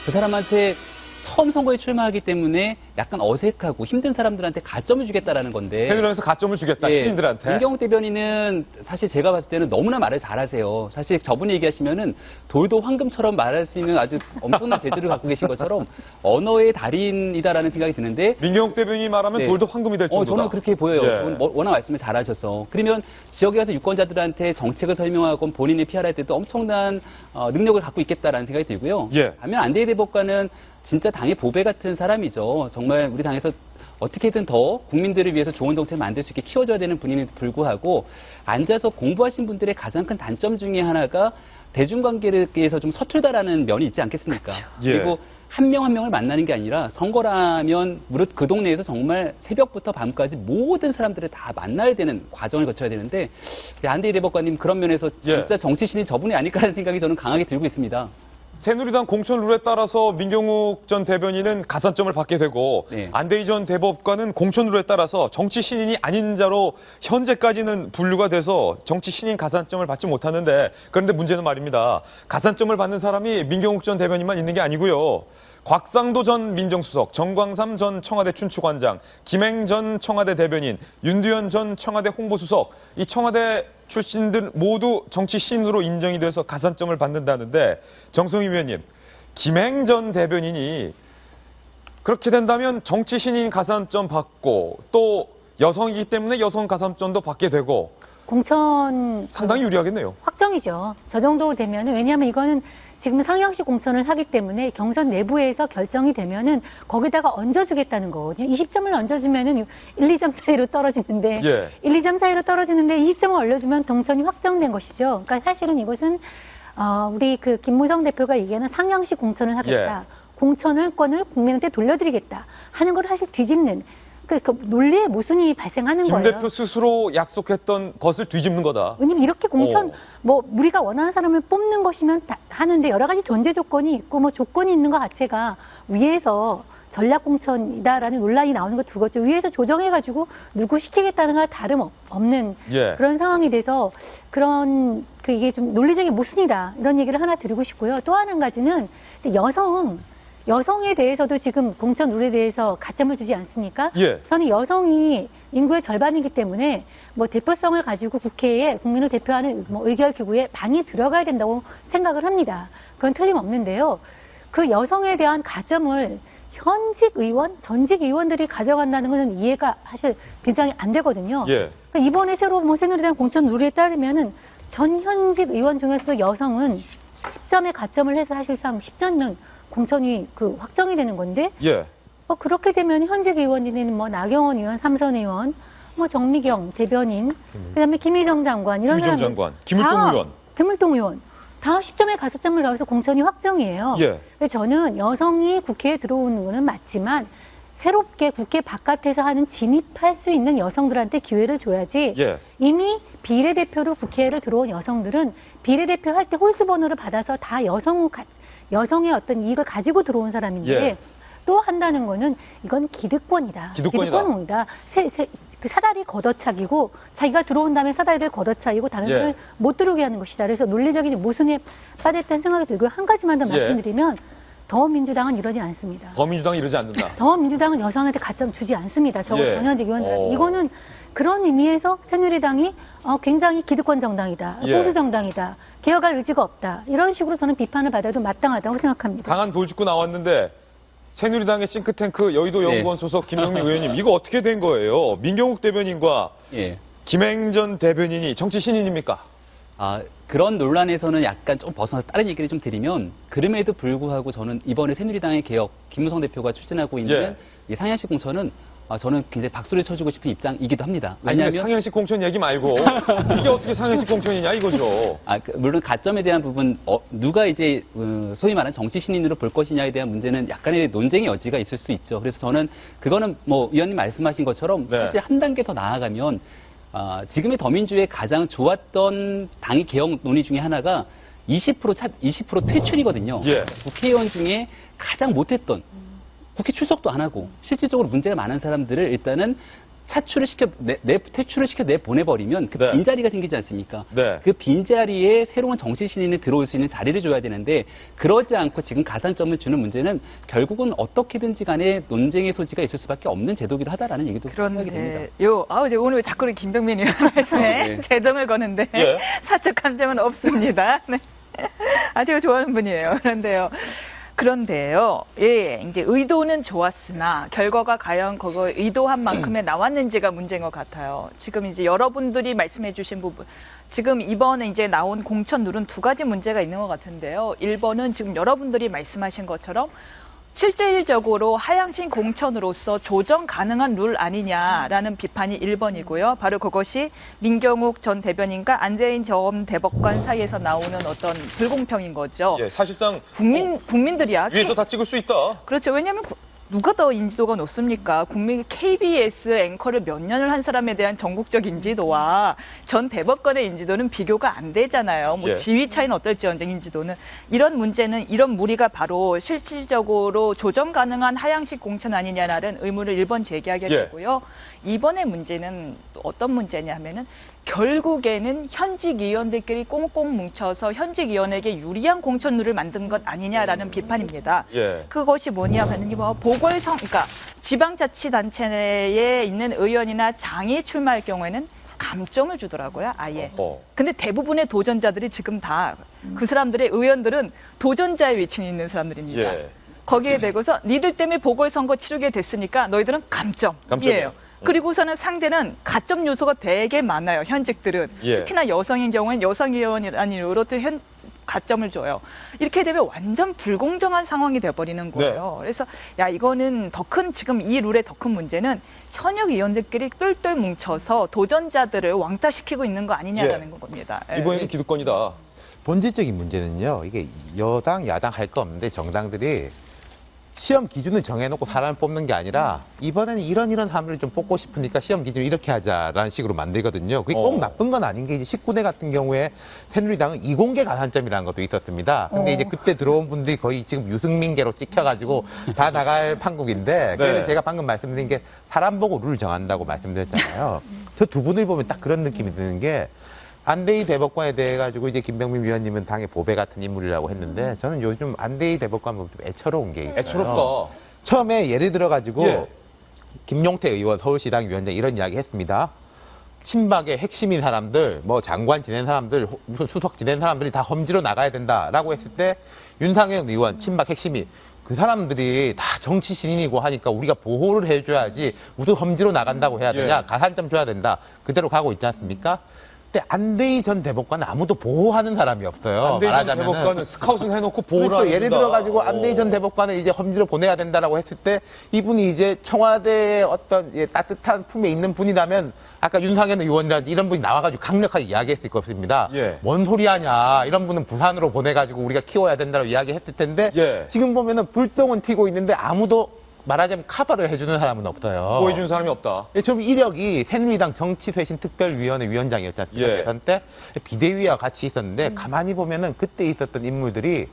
그 사람한테 처음 선거에 출마하기 때문에 약간 어색하고 힘든 사람들한테 가점을 주겠다라는 건데. 새누리당에서 가점을 주겠다, 예, 신인들한테. 민경욱 대변인은 사실 제가 봤을 때는 너무나 말을 잘하세요. 사실 저분이 얘기하시면은 돌도 황금처럼 말할 수 있는 아주 엄청난 재주를 갖고 계신 것처럼 언어의 달인이다라는 생각이 드는데. 민경욱 대변인이 말하면 네. 돌도 황금이 될 정도다. 저는 그렇게 보여요. 예. 저는 워낙 말씀을 잘하셔서. 그러면 지역에 가서 유권자들한테 정책을 설명하고 본인이 PR할 때도 엄청난 능력을 갖고 있겠다라는 생각이 들고요. 예. 반면 안대희 대법관은 진짜 당의 보배 같은 사람이죠. 정말 우리 당에서 어떻게든 더 국민들을 위해서 좋은 정책을 만들 수 있게 키워줘야 되는 분임에도 불구하고 앉아서 공부하신 분들의 가장 큰 단점 중에 하나가 대중관계에서 좀 서툴다라는 면이 있지 않겠습니까? 그렇죠. 예. 그리고 한 명 한 명을 만나는 게 아니라 선거라면 무릇 그 동네에서 정말 새벽부터 밤까지 모든 사람들을 다 만나야 되는 과정을 거쳐야 되는데 안대희 대법관님 그런 면에서 진짜 정치신이 저분이 아닐까라는 생각이 저는 강하게 들고 있습니다. 새누리당 공천 룰에 따라서 민경욱 전 대변인은 가산점을 받게 되고 네. 안대희 전 대법관은 공천 룰에 따라서 정치 신인이 아닌 자로 현재까지는 분류가 돼서 정치 신인 가산점을 받지 못하는데, 그런데 문제는 말입니다. 가산점을 받는 사람이 민경욱 전 대변인만 있는 게 아니고요. 곽상도 전 민정수석, 정광삼 전 청와대 춘추관장, 김행 전 청와대 대변인, 윤두현 전 청와대 홍보수석, 이 청와대 출신들 모두 정치 신인으로 인정이 돼서 가산점을 받는다는데, 정성희 위원님, 김행 전 대변인이 그렇게 된다면 정치 신인 가산점 받고 또 여성이기 때문에 여성 가산점도 받게 되고 공천 상당히 유리하겠네요. 확정이죠. 저 정도 되면은, 왜냐하면 이거는 지금 상향식 공천을 하기 때문에 경선 내부에서 결정이 되면은 거기다가 얹어주겠다는 거거든요. 20점을 얹어주면은 1, 2점 차이로 떨어지는데, 예. 1, 2점 차이로 떨어지는데 20점을 올려주면 동천이 확정된 것이죠. 그러니까 사실은 이것은 우리 그 김무성 대표가 얘기하는 상향식 공천을 하겠다. 공천권을 국민한테 돌려드리겠다 하는 걸 사실 뒤집는 그 논리의 모순이 발생하는 김 거예요. 대표 스스로 약속했던 것을 뒤집는 거다. 왜냐면 이렇게 공천, 우리가 원하는 사람을 뽑는 것이면 하는데 여러 가지 존재 조건이 있고 조건이 있는 것 자체가 위에서 전략공천이다라는 논란이 나오는 거 두고죠. 위에서 조정해가지고 누구 시키겠다는 거 다름없는 그런 상황이 돼서 이게 좀 논리적인 모순이다. 이런 얘기를 하나 드리고 싶고요. 또 한 가지는 여성에 대해서도 지금 공천 룰에 대해서 가점을 주지 않습니까? 저는 여성이 인구의 절반이기 때문에 대표성을 가지고 국회에 국민을 대표하는 의결기구에 많이 들어가야 된다고 생각을 합니다. 그건 틀림없는데요. 그 여성에 대한 가점을 현직 의원, 전직 의원들이 가져간다는 것은 이해가 사실 굉장히 안 되거든요. 그러니까 이번에 새로 새누리당 공천 룰에 따르면은 전 현직 의원 중에서도 여성은 10점의 가점을 해서 사실상 10점이면 공천이 확정이 되는 건데, 그렇게 되면 현직 의원들은 나경원 의원, 삼선 의원, 정미경 대변인, 그다음에 김희정 장관 이런 사람들, 김물동 의원 다 10점에 가산점을 넣어서 공천이 확정이에요. 그래서 저는 여성이 국회에 들어오는 거는 맞지만 새롭게 국회 바깥에서 하는 진입할 수 있는 여성들한테 기회를 줘야지. 이미 비례대표로 국회를 들어온 여성들은 비례대표 할 때 홀수 번호를 받아서 다 여성의 어떤 이익을 가지고 들어온 사람인데 또 한다는 거는 이건 기득권이다. 기득권이다. 그 사다리 걷어차기고 자기가 들어온 다음에 사다리를 걷어차기고 다른 사람을 못 들어오게 하는 것이다. 그래서 논리적인 모순에 빠졌다는 생각이 들고요. 한 가지만 더 말씀드리면 더민주당은 이러지 않습니다. 더민주당은 이러지 않는다. 더민주당은 여성한테 가점 주지 않습니다. 전현직 의원들한테. 이거는 그런 의미에서 새누리당이 굉장히 기득권 정당이다. 보수 정당이다. 개혁할 의지가 없다. 이런 식으로 저는 비판을 받아도 마땅하다고 생각합니다. 강한 돌직구 나왔는데 새누리당의 싱크탱크 여의도 연구원 소속 김영미 의원님, 이거 어떻게 된 거예요? 민경욱 대변인과 김행 전 대변인이 정치 신인입니까? 그런 논란에서는 약간 좀 벗어나서 다른 얘기를 좀 드리면, 그럼에도 불구하고 저는 이번에 새누리당의 개혁, 김무성 대표가 추진하고 있는 이 상향식 공천은 저는 굉장히 박수를 쳐주고 싶은 입장이기도 합니다. 왜냐하면 상향식 공천 얘기 말고 이게 어떻게 상향식 공천이냐 이거죠. 물론 가점에 대한 부분, 누가 이제 소위 말하는 정치 신인으로 볼 것이냐에 대한 문제는 약간의 논쟁의 여지가 있을 수 있죠. 그래서 저는 그거는 위원님 말씀하신 것처럼 사실 한 단계 더 나아가면 지금의 더민주의 가장 좋았던 당의 개혁 논의 중에 하나가 20% 퇴출이거든요. 예. 국회의원 중에 가장 못했던 국회 출석도 안 하고 실질적으로 문제가 많은 사람들을 일단은 퇴출을 시켜 내보내버리면 그 네. 빈자리가 생기지 않습니까? 네. 그 빈자리에 새로운 정치 신인이 들어올 수 있는 자리를 줘야 되는데 그러지 않고 지금 가산점을 주는 문제는 결국은 어떻게든지 간에 논쟁의 소지가 있을 수밖에 없는 제도이기도 하다라는 얘기도 생각이 됩니다. 제가 오늘 왜 자꾸 김병민 의원 말씀에 네. 제동을 거는데 예. 사적 감정은 없습니다. 네. 제가 좋아하는 분이에요. 그런데요, 예, 이제 의도는 좋았으나 결과가 과연 그거 의도한 만큼에 나왔는지가 문제인 것 같아요. 지금 이제 여러분들이 말씀해주신 부분, 지금 이번에 이제 나온 공천룰은 두 가지 문제가 있는 것 같은데요. 1번은 지금 여러분들이 말씀하신 것처럼 실질적으로 하향신 공천으로서 조정 가능한 룰 아니냐라는 비판이 1번이고요. 바로 그것이 민경욱 전 대변인과 안재인 전 대법관 사이에서 나오는 어떤 불공평인 거죠. 예, 사실상 국민들이야. 위에서 다 찍을 수 있다. 그렇죠. 왜냐하면 누가 더 인지도가 높습니까? KBS 앵커를 몇 년을 한 사람에 대한 전국적 인지도와 전 대법관의 인지도는 비교가 안 되잖아요. 예. 지위 차이는 어떨지언정 인지도는. 이런 문제는, 이런 무리가 바로 실질적으로 조정 가능한 하향식 공천 아니냐라는 의문을 1번 제기하게 예. 되고요. 2번의 문제는 어떤 문제냐 하면은 결국에는 현직 의원들끼리 꽁꽁 뭉쳐서 현직 의원에게 유리한 공천룰을 만든 것 아니냐라는 비판입니다. 예. 그것이 뭐냐 하면요, 그러니까 지방자치단체에 있는 의원이나 장이 출마할 경우에는 감점을 주더라고요, 아예. 근데 대부분의 도전자들이 지금 다 그 사람들의 의원들은 도전자의 위치에 있는 사람들입니다. 예. 거기에 대고서 니들 때문에 보궐선거 치르게 됐으니까 너희들은 감점이에요. 그리고서는 상대는 가점 요소가 되게 많아요, 현직들은. 예. 특히나 여성인 경우엔 여성 의원이라는 이유로 또 가점을 줘요. 이렇게 되면 완전 불공정한 상황이 돼버리는 거예요. 그래서 이거는 더 큰, 지금 이 룰의 더 큰 문제는 현역 의원들끼리 똘똘 뭉쳐서 도전자들을 왕따시키고 있는 거 아니냐라는 겁니다. 이번에는 기득권이다. 본질적인 문제는요, 이게 여당, 야당 할 거 없는데 정당들이 시험 기준을 정해놓고 사람을 뽑는 게 아니라 이번에는 이런 사람들을 좀 뽑고 싶으니까 시험 기준을 이렇게 하자라는 식으로 만들거든요. 그게 꼭 나쁜 건 아닌 게 이제 19대 같은 경우에 새누리당은 이공계 가산점이라는 것도 있었습니다. 근데 이제 그때 들어온 분들이 거의 지금 유승민계로 찍혀가지고 다 나갈 판국인데 그래서 제가 방금 말씀드린 게 사람 보고 룰 정한다고 말씀드렸잖아요. 저 두 분을 보면 딱 그런 느낌이 드는 게 안대희 대법관에 대해 가지고 이제 김병민 위원님은 당의 보배 같은 인물이라고 했는데 저는 요즘 안대희 대법관 보면 좀 애처로운 게 있어요. 애처롭다. 처음에 예를 들어 가지고 예. 김용태 의원 서울시당 위원장 이런 이야기 했습니다. 친박의 핵심인 사람들, 뭐 장관 지낸 사람들, 무슨 수석 지낸 사람들이 다 험지로 나가야 된다라고 했을 때 윤상현 의원 친박 핵심이 그 사람들이 다 정치 신인이고 하니까 우리가 보호를 해줘야지 무슨 험지로 나간다고 해야 되냐. 예. 가산점 줘야 된다. 그대로 가고 있지 않습니까? 근데 안대희 전 대법관은 아무도 보호하는 사람이 없어요. 안대희 전 말하자면은. 대법관은 스카웃을 해놓고 보호를 그렇죠. 예를 해준다. 들어 가지고 안대희 전 대법관을 이제 험지로 보내야 된다라고 했을 때 이분이 이제 청와대의 어떤 따뜻한 품에 있는 분이라면 아까 윤상현 의원이라든지 이런 분이 나와가지고 강력하게 이야기했을 것입니다. 예. 뭔 소리 하냐. 이런 분은 부산으로 보내가지고 우리가 키워야 된다고 이야기했을 텐데 예. 지금 보면은 불똥은 튀고 있는데 아무도 말하자면 카바를 해주는 사람은 없어요. 보여주는 사람이 없다. 좀 이력이 새누리당 정치쇄신특별위원회 위원장이었지 않습니까? 예. 대선 때 비대위와 같이 있었는데 가만히 보면은 그때 있었던 인물들이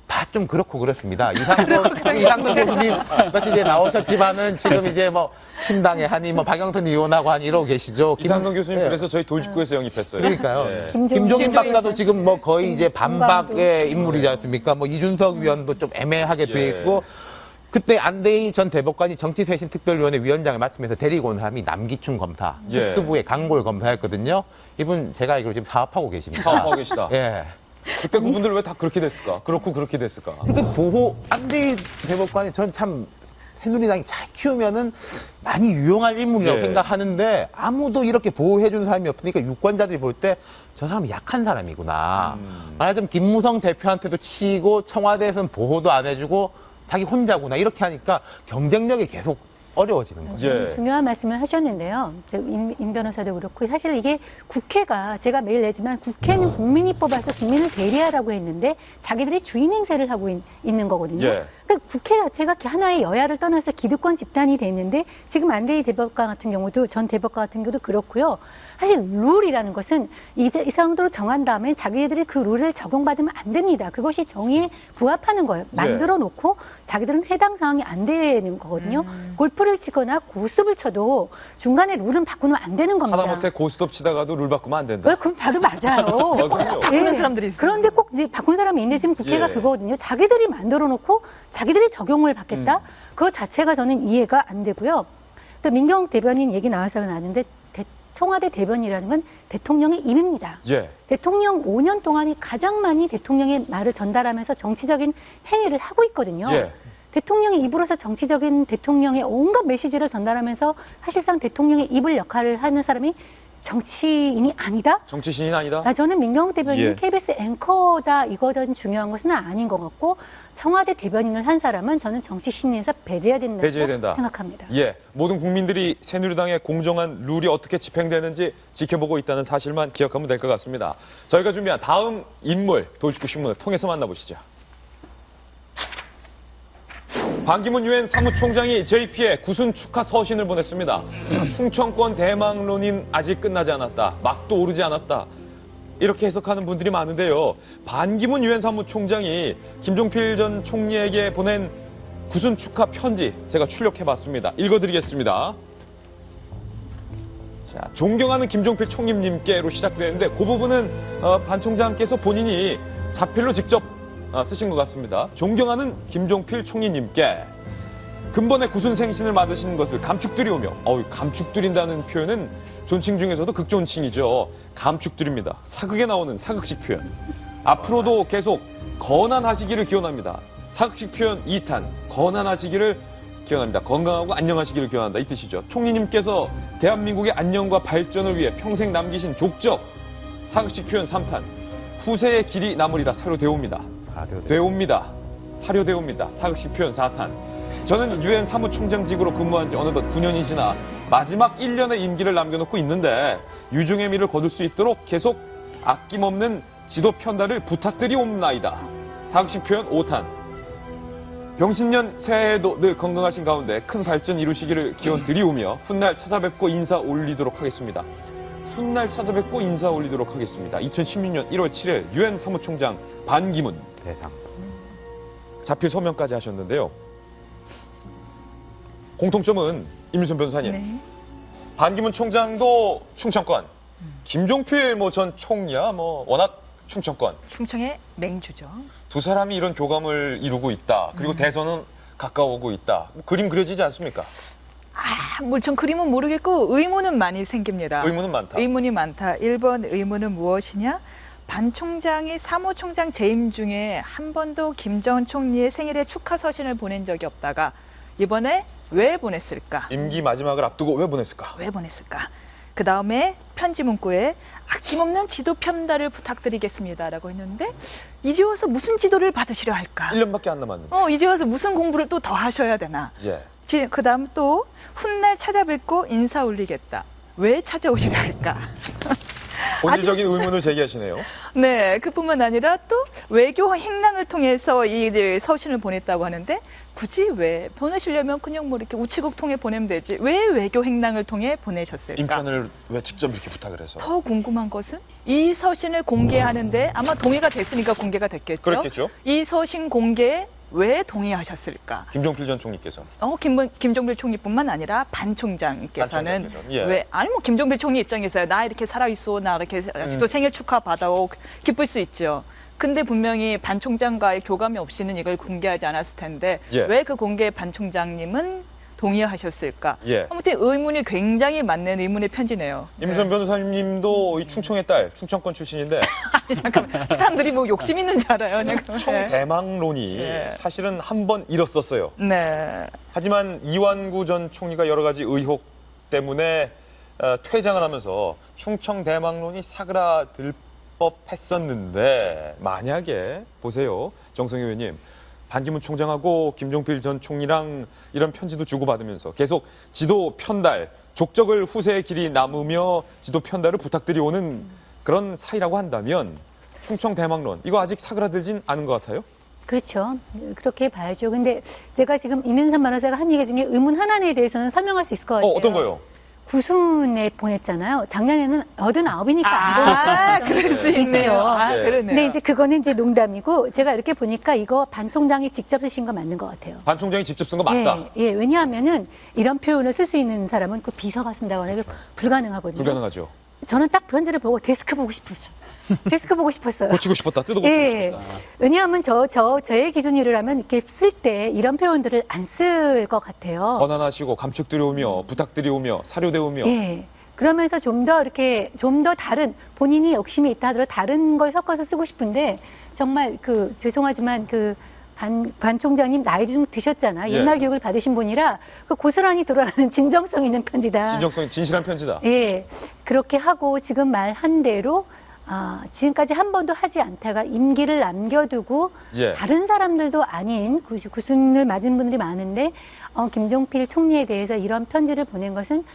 다 좀 그렇고 그렇습니다. 이상돈 교수님 며칠 전에 나오셨지만은 지금 이제 뭐 신당에 하니 뭐 박영선 의원하고 하니 이러고 계시죠. 이상돈 교수님 예. 그래서 저희 도직구에서 영입했어요. 그러니까요. 예. 김종인 박사도 지금 뭐 거의 이제 반박의 공방도. 인물이지 않습니까? 뭐 이준석 위원도 좀 애매하게 돼 예. 있고 그때 안대희 전 대법관이 정치쇄신특별위원회 위원장을 맡으면서 데리고 온 사람이 남기춘 검사, 예. 특수부의 강골 검사였거든요. 이분 제가 알기로 지금 사업하고 계십니다. 사업하고 계시다. 예. 그때 그분들 왜 다 그렇게 됐을까? 그렇고 그렇게 됐을까? 그게 보호 안대희 대법관이 전 참 새누리당이 잘 키우면은 많이 유용할 인물이라고 예. 생각하는데 아무도 이렇게 보호해주는 사람이 없으니까 유권자들이 볼 때 저 사람은 약한 사람이구나. 말하자면 김무성 대표한테도 치고 청와대에서는 보호도 안 해주고 자기 혼자구나 이렇게 하니까 경쟁력이 계속 어려워지는 거죠. 예. 중요한 말씀을 하셨는데요. 임 변호사도 그렇고 사실 이게 국회가 제가 매일 내지만 국회는 국민이 뽑아서 국민을 대리하라고 했는데 자기들이 주인 행세를 하고 있는 거거든요. 예. 그러니까 국회 자체가 하나의 여야를 떠나서 기득권 집단이 됐는데 지금 안대희 대법관 같은 경우도 전 대법관 같은 경우도 그렇고요. 사실 룰이라는 것은 이 정도로 정한 다음에 자기들이 그 룰을 적용받으면 안 됩니다. 그것이 정의에 부합하는 거예요. 만들어 놓고 자기들은 해당 사항이 안 되는 거거든요. 골프를 치거나 고스톱을 쳐도 중간에 룰은 바꾸면 안 되는 겁니다. 하다못해 고스톱 치다가도 룰 바꾸면 안 된다. 왜? 그럼 봐도 맞아요. 그럼요. 바꾸는 사람들이 있어요. 그런데 꼭 이제 바꾼 사람이 있는데 지금 국회가 그거거든요. 자기들이 만들어 놓고 자기들이 적용을 받겠다. 그거 자체가 저는 이해가 안 되고요. 또 민경욱 대변인 얘기 나와서 나는데 청와대 대변이라는 건 대통령의 입입니다. 대통령 5년 동안이 가장 많이 대통령의 말을 전달하면서 정치적인 행위를 하고 있거든요. 대통령의 입으로서 정치적인 대통령의 온갖 메시지를 전달하면서 사실상 대통령의 입을 역할을 하는 사람이 정치인이 아니다? 정치신이 아니다? 저는 민경욱 대변인이 KBS 앵커다 이거는 중요한 것은 아닌 것 같고 청와대 대변인을 한 사람은 저는 정치신에서 배제해야 된다고 생각합니다. 모든 국민들이 새누리당의 공정한 룰이 어떻게 집행되는지 지켜보고 있다는 사실만 기억하면 될 것 같습니다. 저희가 준비한 다음 인물 도직구 신문을 통해서 만나보시죠. 반기문 유엔 사무총장이 JP에 구순 축하 서신을 보냈습니다. 충청권 대망론인 아직 끝나지 않았다. 막도 오르지 않았다. 이렇게 해석하는 분들이 많은데요. 반기문 유엔 사무총장이 김종필 전 총리에게 보낸 구순 축하 편지 제가 출력해봤습니다. 읽어드리겠습니다. 자, 존경하는 김종필 총리님께로 시작되는데 그 부분은 반 총장께서 본인이 자필로 직접 쓰신 것 같습니다. 존경하는 김종필 총리님께 근본의 구순생신을 맞으시는 것을 감축드리오며 감축드린다는 표현은 존칭 중에서도 극존칭이죠. 감축드립니다. 사극에 나오는 사극식 표현. 앞으로도 계속 건안하시기를 기원합니다. 사극식 표현 2탄 건안하시기를 기원합니다. 건강하고 안녕하시기를 기원한다 이 뜻이죠. 총리님께서 대한민국의 안녕과 발전을 위해 평생 남기신 족적 사극식 표현 3탄 후세의 길이 남으리라 사료되옵니다. 사료되옵니다. 사극식 표현 4탄. 저는 유엔 사무총장직으로 근무한 지 어느덧 9년이 지나 마지막 1년의 임기를 남겨놓고 있는데 유종의 미를 거둘 수 있도록 계속 아낌없는 지도 편달을 부탁드리옵나이다. 사극식 표현 5탄. 병신년 새해에도 늘 건강하신 가운데 큰 발전 이루시기를 기원드리오며 훗날 찾아뵙고 인사 올리도록 하겠습니다. 2016년 1월 7일 유엔 사무총장 반기문 대상. 자필 서명까지 하셨는데요. 공통점은 임일선 변호사님. 반기문 총장도 충청권, 김종필 전 총리야 워낙 충청권. 충청의 맹주죠. 두 사람이 이런 교감을 이루고 있다. 그리고 대선은 가까워오고 있다. 그림 그려지지 않습니까? 전 그림은 모르겠고 의문은 많이 생깁니다. 의문은 많다. 의문이 많다. 1번 의문은 무엇이냐? 반 총장이 사무총장 재임 중에 한 번도 김 전 총리의 생일에 축하 서신을 보낸 적이 없다가 이번에 왜 보냈을까? 임기 마지막을 앞두고 왜 보냈을까? 그 다음에 편지 문구에 아낌없는 지도 편달을 부탁드리겠습니다라고 했는데 이제 와서 무슨 지도를 받으시려 할까? 1년밖에 안 남았는데. 이제 와서 무슨 공부를 또 더 하셔야 되나? 그 다음 또 훗날 찾아뵙고 인사 올리겠다. 왜 찾아오시려 할까? 본질적인 의문을 제기하시네요. 네, 그뿐만 아니라 또 외교 행랑을 통해서 이 서신을 보냈다고 하는데 굳이 왜 보내시려면 그냥 이렇게 우체국 통해 보내면 되지 왜 외교 행랑을 통해 보내셨을까? 인편을 왜 직접 이렇게 부탁을 해서? 더 궁금한 것은 이 서신을 공개하는데 아마 동의가 됐으니까 공개가 됐겠죠. 그렇겠죠. 이 서신 공개에 왜 동의하셨을까? 김종필 전 총리께서. 김종필 총리뿐만 아니라 반 총장께서는 왜? 김종필 총리 입장에서야 나 이렇게 살아있어, 나 이렇게 아직도 생일 축하 받아오 기쁠 수 있죠. 근데 분명히 반 총장과의 교감이 없이는 이걸 공개하지 않았을 텐데 왜 그 공개에 반 총장님은 동의하셨을까? 아무튼 의문이 굉장히 많는 의문의 편지네요. 임선 변호사님도 이 충청의 딸, 충청권 출신인데. 아니, 잠깐만. 사람들이 욕심 있는 줄 알아요. 충청 대망론이 사실은 한 번 일었었어요. 하지만 이완구 전 총리가 여러 가지 의혹 때문에 퇴장을 하면서 충청 대망론이 사그라들 법했었는데 만약에 보세요. 정성희 의원님. 반기문 총장하고 김종필 전 총리랑 이런 편지도 주고받으면서 계속 지도 편달, 족적을 후세의 길이 남으며 지도 편달을 부탁드려오는 그런 사이라고 한다면 충청 대망론, 이거 아직 사그라들진 않은 것 같아요? 그렇죠. 그렇게 봐야죠. 근데 제가 지금 이면선 변호사가 한 얘기 중에 의문 하나에 대해서는 설명할 수 있을 것 같아요. 어떤 거요? 구순에 보냈잖아요. 작년에는 89이니까 아, 그럴 수 있네요. 아, 네. 그러네요. 근데 이제 그거는 이제 농담이고 제가 이렇게 보니까 이거 반 총장이 직접 쓰신 거 맞는 것 같아요. 반 총장이 직접 쓴 거 맞다. 예, 예, 왜냐하면은 이런 표현을 쓸 수 있는 사람은 그 비서가 쓴다고 하는 게 불가능하거든요. 불가능하죠. 저는 딱 편지를 보고 데스크 보고 싶었어요. 데스크 보고 싶었어요. 고치고 싶었다. 뜯어 고치고 예. 싶었다. 왜냐하면 저의 기준이라면 이렇게 쓸 때 이런 표현들을 안 쓸 것 같아요. 권한하시고 감축들이 오며 부탁들이 오며 사료대 오며. 예. 그러면서 좀 더 이렇게 좀 더 다른 본인이 욕심이 있다 하더라도 다른 걸 섞어서 쓰고 싶은데 정말 그 죄송하지만 그 반 총장님 나이 좀 드셨잖아. 예. 옛날 교육을 받으신 분이라 그 고스란히 드러나는 진정성 있는 편지다. 진정성이 진실한 편지다. 예. 그렇게 하고 지금 말한 대로 지금까지 한 번도 하지 않다가 임기를 남겨두고 예. 다른 사람들도 아닌 구순을 맞은 분들이 많은데 김종필 총리에 대해서 이런 편지를 보낸 것은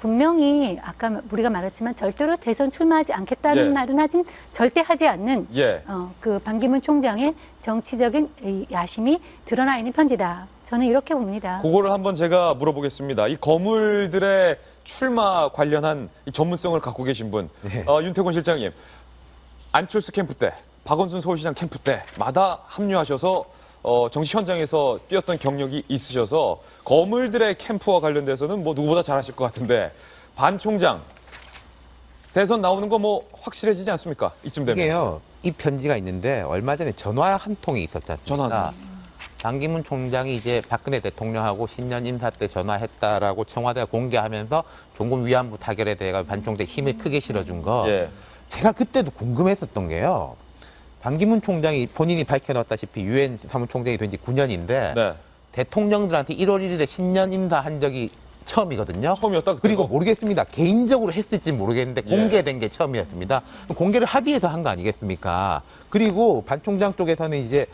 분명히 아까 우리가 말했지만 절대로 대선 출마하지 않겠다는 예. 말은 하진 절대 하지 않는 예. 그 반기문 총장의 정치적인 이 야심이 드러나 있는 편지다. 저는 이렇게 봅니다. 그거를 한번 제가 물어보겠습니다. 이 거물들의 출마 관련한 이 전문성을 갖고 계신 분, 네. 윤태권 실장님, 안철수 캠프 때, 박원순 서울시장 캠프 때마다 합류하셔서 정치 현장에서 뛰었던 경력이 있으셔서 거물들의 캠프와 관련돼서는 뭐 누구보다 잘하실 것 같은데 반 총장 대선 나오는 거 뭐 확실해지지 않습니까? 이쯤 되면. 이게요, 이 편지가 있는데 얼마 전에 전화 한 통이 있었지 않습니까? 전화 한 반기문 총장이 이제 박근혜 대통령하고 신년 인사 때 전화했다라고 청와대가 공개하면서 종군 위안부 타결에 대해 반 총장 힘을 크게 실어준 거. 예. 제가 그때도 궁금했었던 게요. 반기문 총장이 본인이 밝혀놨다시피 유엔 사무총장이 된 지 9년인데 네. 대통령들한테 1월 1일에 신년 인사한 적이 처음이거든요. 처음이었다. 그리고 그때도? 모르겠습니다. 개인적으로 했을지 모르겠는데 예. 공개된 게 처음이었습니다. 공개를 합의해서 한 거 아니겠습니까? 그리고 반 총장 쪽에서는 이제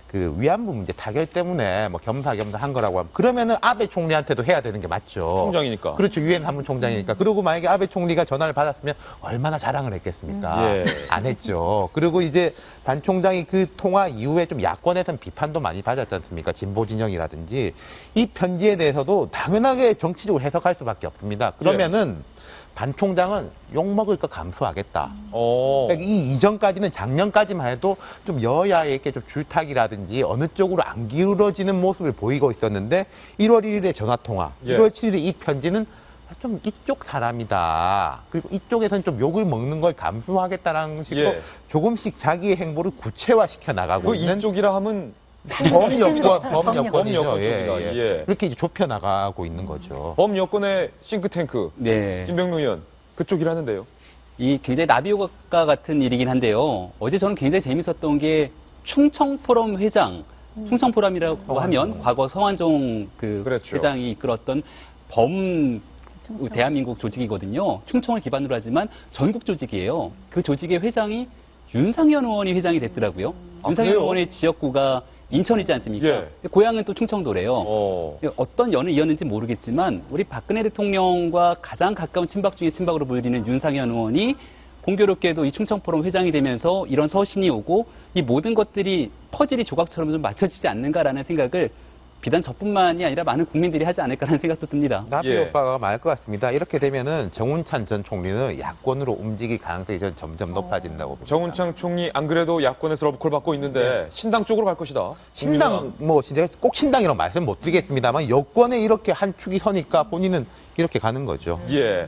그 위안부 문제 타결 때문에 뭐 겸사겸사 한 거라고 하면 그러면은 아베 총리한테도 해야 되는 게 맞죠. 총장이니까. 그렇죠. 유엔 사무총장이니까. 그리고 만약에 아베 총리가 전화를 받았으면 얼마나 자랑을 했겠습니까? 예. 안 했죠. 그리고 이제 반 총장이 그 통화 이후에 좀 야권에서는 비판도 많이 받았지 않습니까? 진보 진영이라든지. 이 편지에 대해서도 당연하게 정치적으로 해석할 수밖에 없습니다. 그러면은 반 총장은 욕먹을 거 감수하겠다. 그러니까 이 이전까지는 작년까지만 해도 좀 여야에게 좀 줄타기라든지 어느 쪽으로 안 기울어지는 모습을 보이고 있었는데 1월 1일에 전화통화, 예. 1월 7일에 이 편지는 좀 이쪽 사람이다. 그리고 이쪽에서는 좀 욕을 먹는 걸 감수하겠다라는 식으로 예. 조금씩 자기의 행보를 구체화시켜 나가고 그 있는 이쪽이라 하면 범여권이죠. 쪽이다. 예. 예. 그렇게 이제 좁혀 나가고 있는 거죠. 범여권의 싱크탱크 네. 김병룡 의원 그쪽이라는데요. 이 굉장히 나비효과 같은 일이긴 한데요. 어제 저는 굉장히 재밌었던 게 충청포럼 회장, 충청포럼이라고 하면 과거 성완종 그렇죠. 회장이 이끌었던 대한민국 조직이거든요. 충청을 기반으로 하지만 전국 조직이에요. 그 조직의 회장이 윤상현 의원이 회장이 됐더라고요. 윤상현 그래요? 의원의 지역구가 인천이지 않습니까? 예. 고향은 또 충청도래요. 어떤 연을 이었는지 모르겠지만 우리 박근혜 대통령과 가장 가까운 친박 중에 친박으로 보여지는 윤상현 의원이 공교롭게도 이 충청포럼 회장이 되면서 이런 서신이 오고 이 모든 것들이 퍼즐이 조각처럼 좀 맞춰지지 않는가라는 생각을 비단 저뿐만이 아니라 많은 국민들이 하지 않을까라는 생각도 듭니다. 나비 예. 오빠가 말할 것 같습니다. 이렇게 되면은 정운찬 전 총리는 야권으로 움직일 가능성이 저는 점점 높아진다고 봅니다. 정운창 총리 안 그래도 야권에서 러브콜 받고 있는데 신당 쪽으로 갈 것이다. 신당 뭐 진짜 꼭 신당이라고 말씀 못 드리겠습니다만 여권에 이렇게 한 축이 서니까 본인은 이렇게 가는 거죠. 예.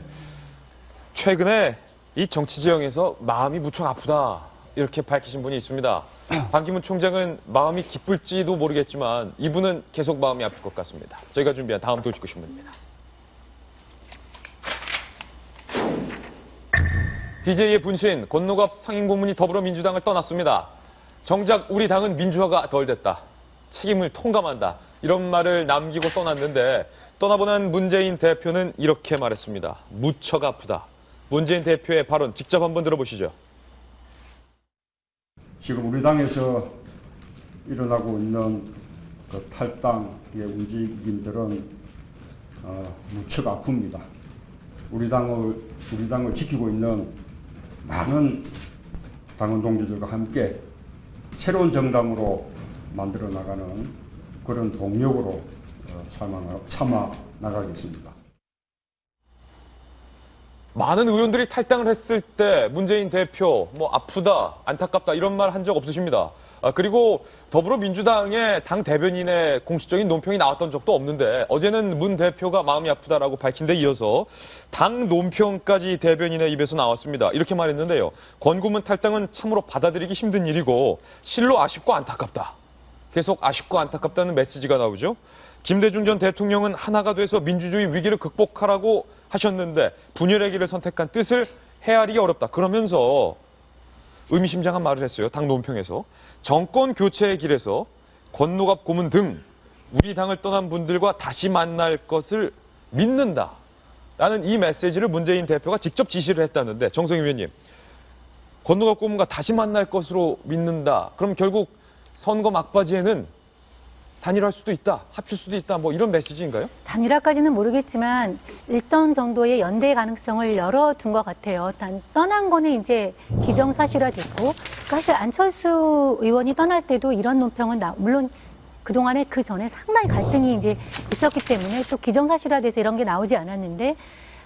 최근에 이 정치 지형에서 마음이 무척 아프다. 이렇게 밝히신 분이 있습니다. 반기문 총장은 마음이 기쁠지도 모르겠지만 이분은 계속 마음이 아플 것 같습니다. 저희가 준비한 다음 돌직구 신문입니다. DJ의 분신, 권노갑 상임고문이 더불어민주당을 떠났습니다. 정작 우리 당은 민주화가 덜 됐다. 책임을 통감한다. 이런 말을 남기고 떠났는데 떠나보낸 문재인 대표는 이렇게 말했습니다. 무척 아프다. 문재인 대표의 발언 직접 한번 들어보시죠. 지금 우리 당에서 일어나고 있는 그 탈당의 움직임들은 무척 아픕니다. 우리 당을 지키고 있는 많은 당원 동지들과 함께 새로운 정당으로 만들어 나가는 그런 동력으로 삼아 나가겠습니다. 많은 의원들이 탈당을 했을 때 문재인 대표 뭐 아프다, 안타깝다 이런 말 한 적 없으십니다. 그리고 더불어민주당의 당 대변인의 공식적인 논평이 나왔던 적도 없는데 어제는 문 대표가 마음이 아프다라고 밝힌 데 이어서 당 논평까지 대변인의 입에서 나왔습니다. 이렇게 말했는데요. 권고문 탈당은 참으로 받아들이기 힘든 일이고 실로 아쉽고 안타깝다. 계속 아쉽고 안타깝다는 메시지가 나오죠. 김대중 전 대통령은 하나가 돼서 민주주의 위기를 극복하라고 하셨는데 분열의 길을 선택한 뜻을 헤아리기 어렵다. 그러면서 의미심장한 말을 했어요. 당 논평에서. 정권 교체의 길에서 권노갑 고문 등 우리 당을 떠난 분들과 다시 만날 것을 믿는다. 라는 이 메시지를 문재인 대표가 직접 지시를 했다는데 정성희 의원님. 권노갑 고문과 다시 만날 것으로 믿는다. 그럼 결국 선거 막바지에는 단일화할 수도 있다, 합칠 수도 있다, 뭐 이런 메시지인가요? 단일화까지는 모르겠지만 일정 정도의 연대 가능성을 열어둔 것 같아요. 떠난 거는 이제 기정사실화됐고, 사실 안철수 의원이 떠날 때도 이런 논평은 물론 그동안에 그 전에 상당히 갈등이 이제 있었기 때문에 또 기정사실화돼서 이런 게 나오지 않았는데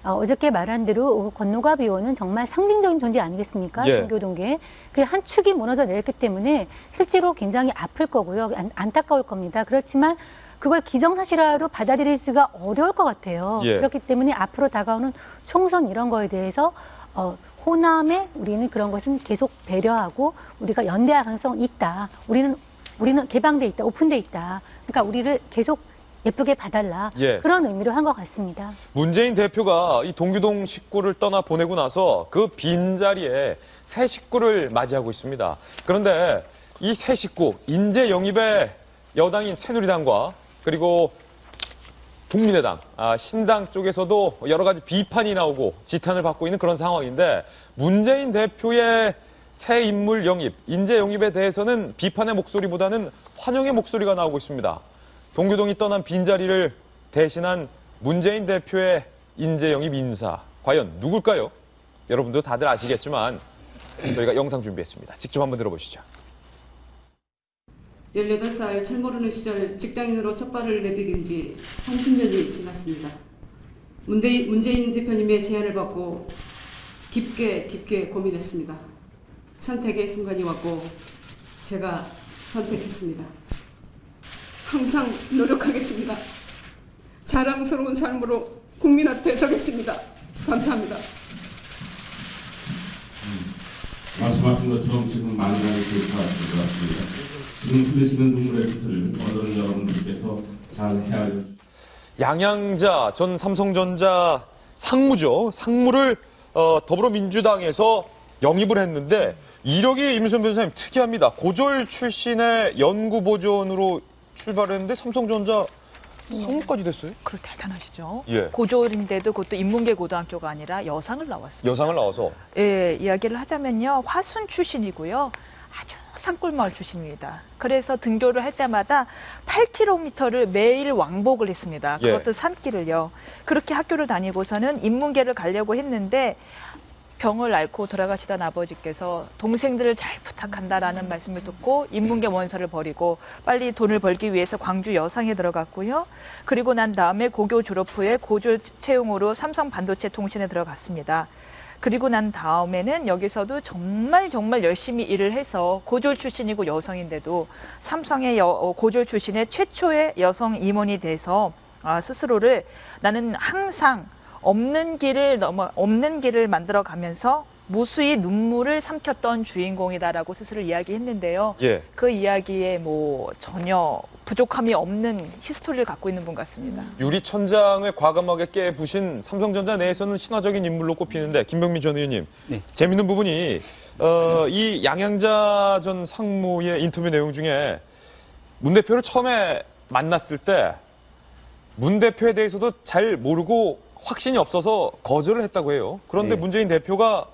어저께 말한 대로 권노갑 의원은 정말 상징적인 존재 아니겠습니까? 예. 종교동계. 그 한 축이 무너져 내렸기 때문에 실제로 굉장히 아플 거고요. 안타까울 겁니다. 그렇지만 그걸 기정사실화로 받아들일 수가 어려울 것 같아요. 예. 그렇기 때문에 앞으로 다가오는 총선 이런 거에 대해서 호남에 우리는 그런 것은 계속 배려하고 우리가 연대할 가능성이 있다. 우리는 개방돼 있다. 오픈돼 있다. 그러니까 우리를 계속 예쁘게 봐달라. 예. 그런 의미로 한 것 같습니다. 문재인 대표가 이 동규동 식구를 떠나 보내고 나서 그 빈자리에 새 식구를 맞이하고 있습니다. 그런데 이 새 식구, 인재 영입의 여당인 새누리당과 그리고 국민의당, 신당 쪽에서도 여러 가지 비판이 나오고 지탄을 받고 있는 그런 상황인데 문재인 대표의 새 인물 영입, 인재 영입에 대해서는 비판의 목소리보다는 환영의 목소리가 나오고 있습니다. 동규동이 떠난 빈자리를 대신한 문재인 대표의 인재 영입 인사, 과연 누굴까요? 여러분도 다들 아시겠지만 저희가 영상 준비했습니다. 직접 한번 들어보시죠. 18살 잘 모르는 시절 직장인으로 첫 발을 내디딘 지 30년이 지났습니다. 문재인 대표님의 제안을 받고 깊게 고민했습니다. 선택의 순간이 왔고 제가 선택했습니다. 항상 노력하겠습니다. 자랑스러운 삶으로 국민 앞에 서겠습니다. 감사합니다. 말씀하신 것처럼 지금 많은 날이 교차하신 것 같습니다. 지금 흘리시는 눈물의 뜻을 어른 여러분들께서 잘 헤아려 주십시오. 양양자 전 삼성전자 상무죠. 상무를 더불어민주당에서 영입을 했는데 이력이 임수연 변호사님 특이합니다. 고졸 출신의 연구보존으로 출발했는데 삼성전자 상무까지 됐어요? 그럼 대단하시죠. 예. 고졸인데도 그것도 인문계 고등학교가 아니라 여상을 나왔습니다. 여상을 나와서. 예, 이야기를 하자면요. 화순 출신이고요. 아주 산골마을 출신입니다. 그래서 등교를 할 때마다 8km를 매일 왕복을 했습니다. 그것도 예. 산길을요. 그렇게 학교를 다니고서는 인문계를 가려고 했는데 병을 앓고 돌아가시던 아버지께서 동생들을 잘 부탁한다라는 말씀을 듣고 인문계 원서를 버리고 빨리 돈을 벌기 위해서 광주 여상에 들어갔고요. 그리고 난 다음에 고교 졸업 후에 고졸 채용으로 삼성 반도체 통신에 들어갔습니다. 그리고 난 다음에는 여기서도 정말 열심히 일을 해서 고졸 출신이고 여성인데도 삼성의 고졸 출신의 최초의 여성 임원이 돼서 스스로를 나는 항상 없는 길을 만들어 가면서 무수히 눈물을 삼켰던 주인공이다라고 스스로 이야기했는데요. 예. 그 이야기에 전혀 부족함이 없는 히스토리를 갖고 있는 분 같습니다. 유리천장을 과감하게 깨부신 삼성전자 내에서는 신화적인 인물로 꼽히는데 김병민 전 의원님. 네. 재밌는 부분이 이 양양자 전 상무의 인터뷰 내용 중에 문 대표를 처음에 만났을 때 문 대표에 대해서도 잘 모르고 확신이 없어서 거절을 했다고 해요. 그런데 네. 문재인 대표가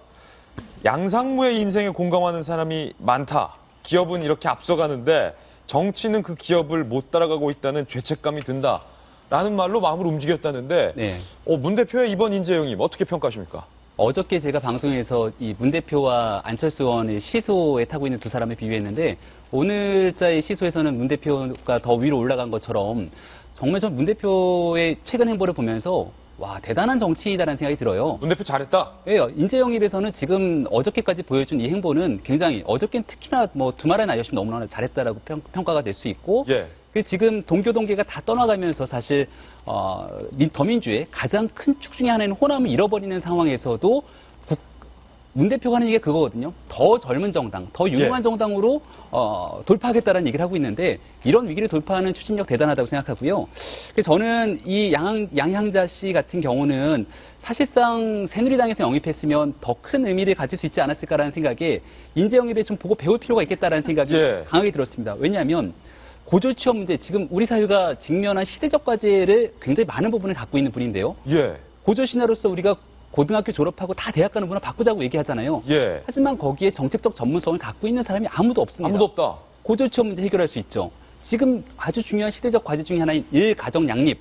양상무의 인생에 공감하는 사람이 많다. 기업은 이렇게 앞서가는데 정치는 그 기업을 못 따라가고 있다는 죄책감이 든다. 라는 말로 마음을 움직였다는데 네. 문 대표의 이번 인재 영입 어떻게 평가하십니까? 어저께 제가 방송에서 이 문 대표와 안철수 의원의 시소에 타고 있는 두 사람을 비유했는데 오늘자의 시소에서는 문 대표가 더 위로 올라간 것처럼 정말 전 문 대표의 최근 행보를 보면서 와, 대단한 정치인이다라는 생각이 들어요. 문 대표 잘했다? 예, 인재 영입에서는 지금 어저께까지 보여준 이 행보는 굉장히 어저께는 특히나 뭐 두말의 나이였으면 너무나 잘했다라고 평가가 될 수 있고 예. 지금 동교 동계가 다 떠나가면서 사실 더민주의 가장 큰 축 중에 하나인 호남을 잃어버리는 상황에서도 문 대표가 하는 얘기가 그거거든요. 더 젊은 정당, 더 유능한 정당으로 돌파하겠다는 얘기를 하고 있는데 이런 위기를 돌파하는 추진력 대단하다고 생각하고요. 그래서 저는 이 양향자 씨 같은 경우는 사실상 새누리당에서 영입했으면 더 큰 의미를 가질 수 있지 않았을까라는 생각에 인재 영입에 좀 보고 배울 필요가 있겠다라는 생각이 강하게 들었습니다. 왜냐하면 고졸 취업 문제, 지금 우리 사회가 직면한 시대적 과제를 굉장히 많은 부분을 갖고 있는 분인데요. 고졸 신화로서 우리가 고등학교 졸업하고 다 대학 가는 문화 바꾸자고 얘기하잖아요. 하지만 거기에 정책적 전문성을 갖고 있는 사람이 아무도 없습니다. 아무도 없다. 고졸 취업 문제 해결할 수 있죠. 지금 아주 중요한 시대적 과제 중에 하나인 일가정 양립.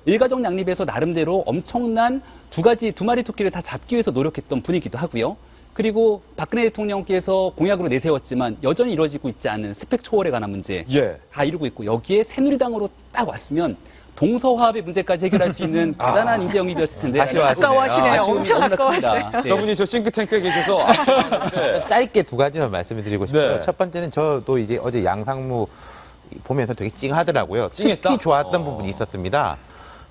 일가정 양립에서 나름대로 엄청난 두 마리 토끼를 다 잡기 위해서 노력했던 분이기도 하고요. 그리고 박근혜 대통령께서 공약으로 내세웠지만 여전히 이루어지고 있지 않은 스펙 초월에 관한 문제 다 이루고 있고 여기에 새누리당으로 딱 왔으면 동서화합의 문제까지 해결할 수 있는 대단한 인재 영입이었을 텐데 아까워하시네요. 엄청 아까워하시네요. 저분이 저 싱크탱크에 계셔서 짧게 두 가지만 말씀을 드리고 싶어요. 첫 번째는 저도 이제 어제 양상무 보면서 되게 찡하더라고요. 특히 좋았던 부분이 있었습니다.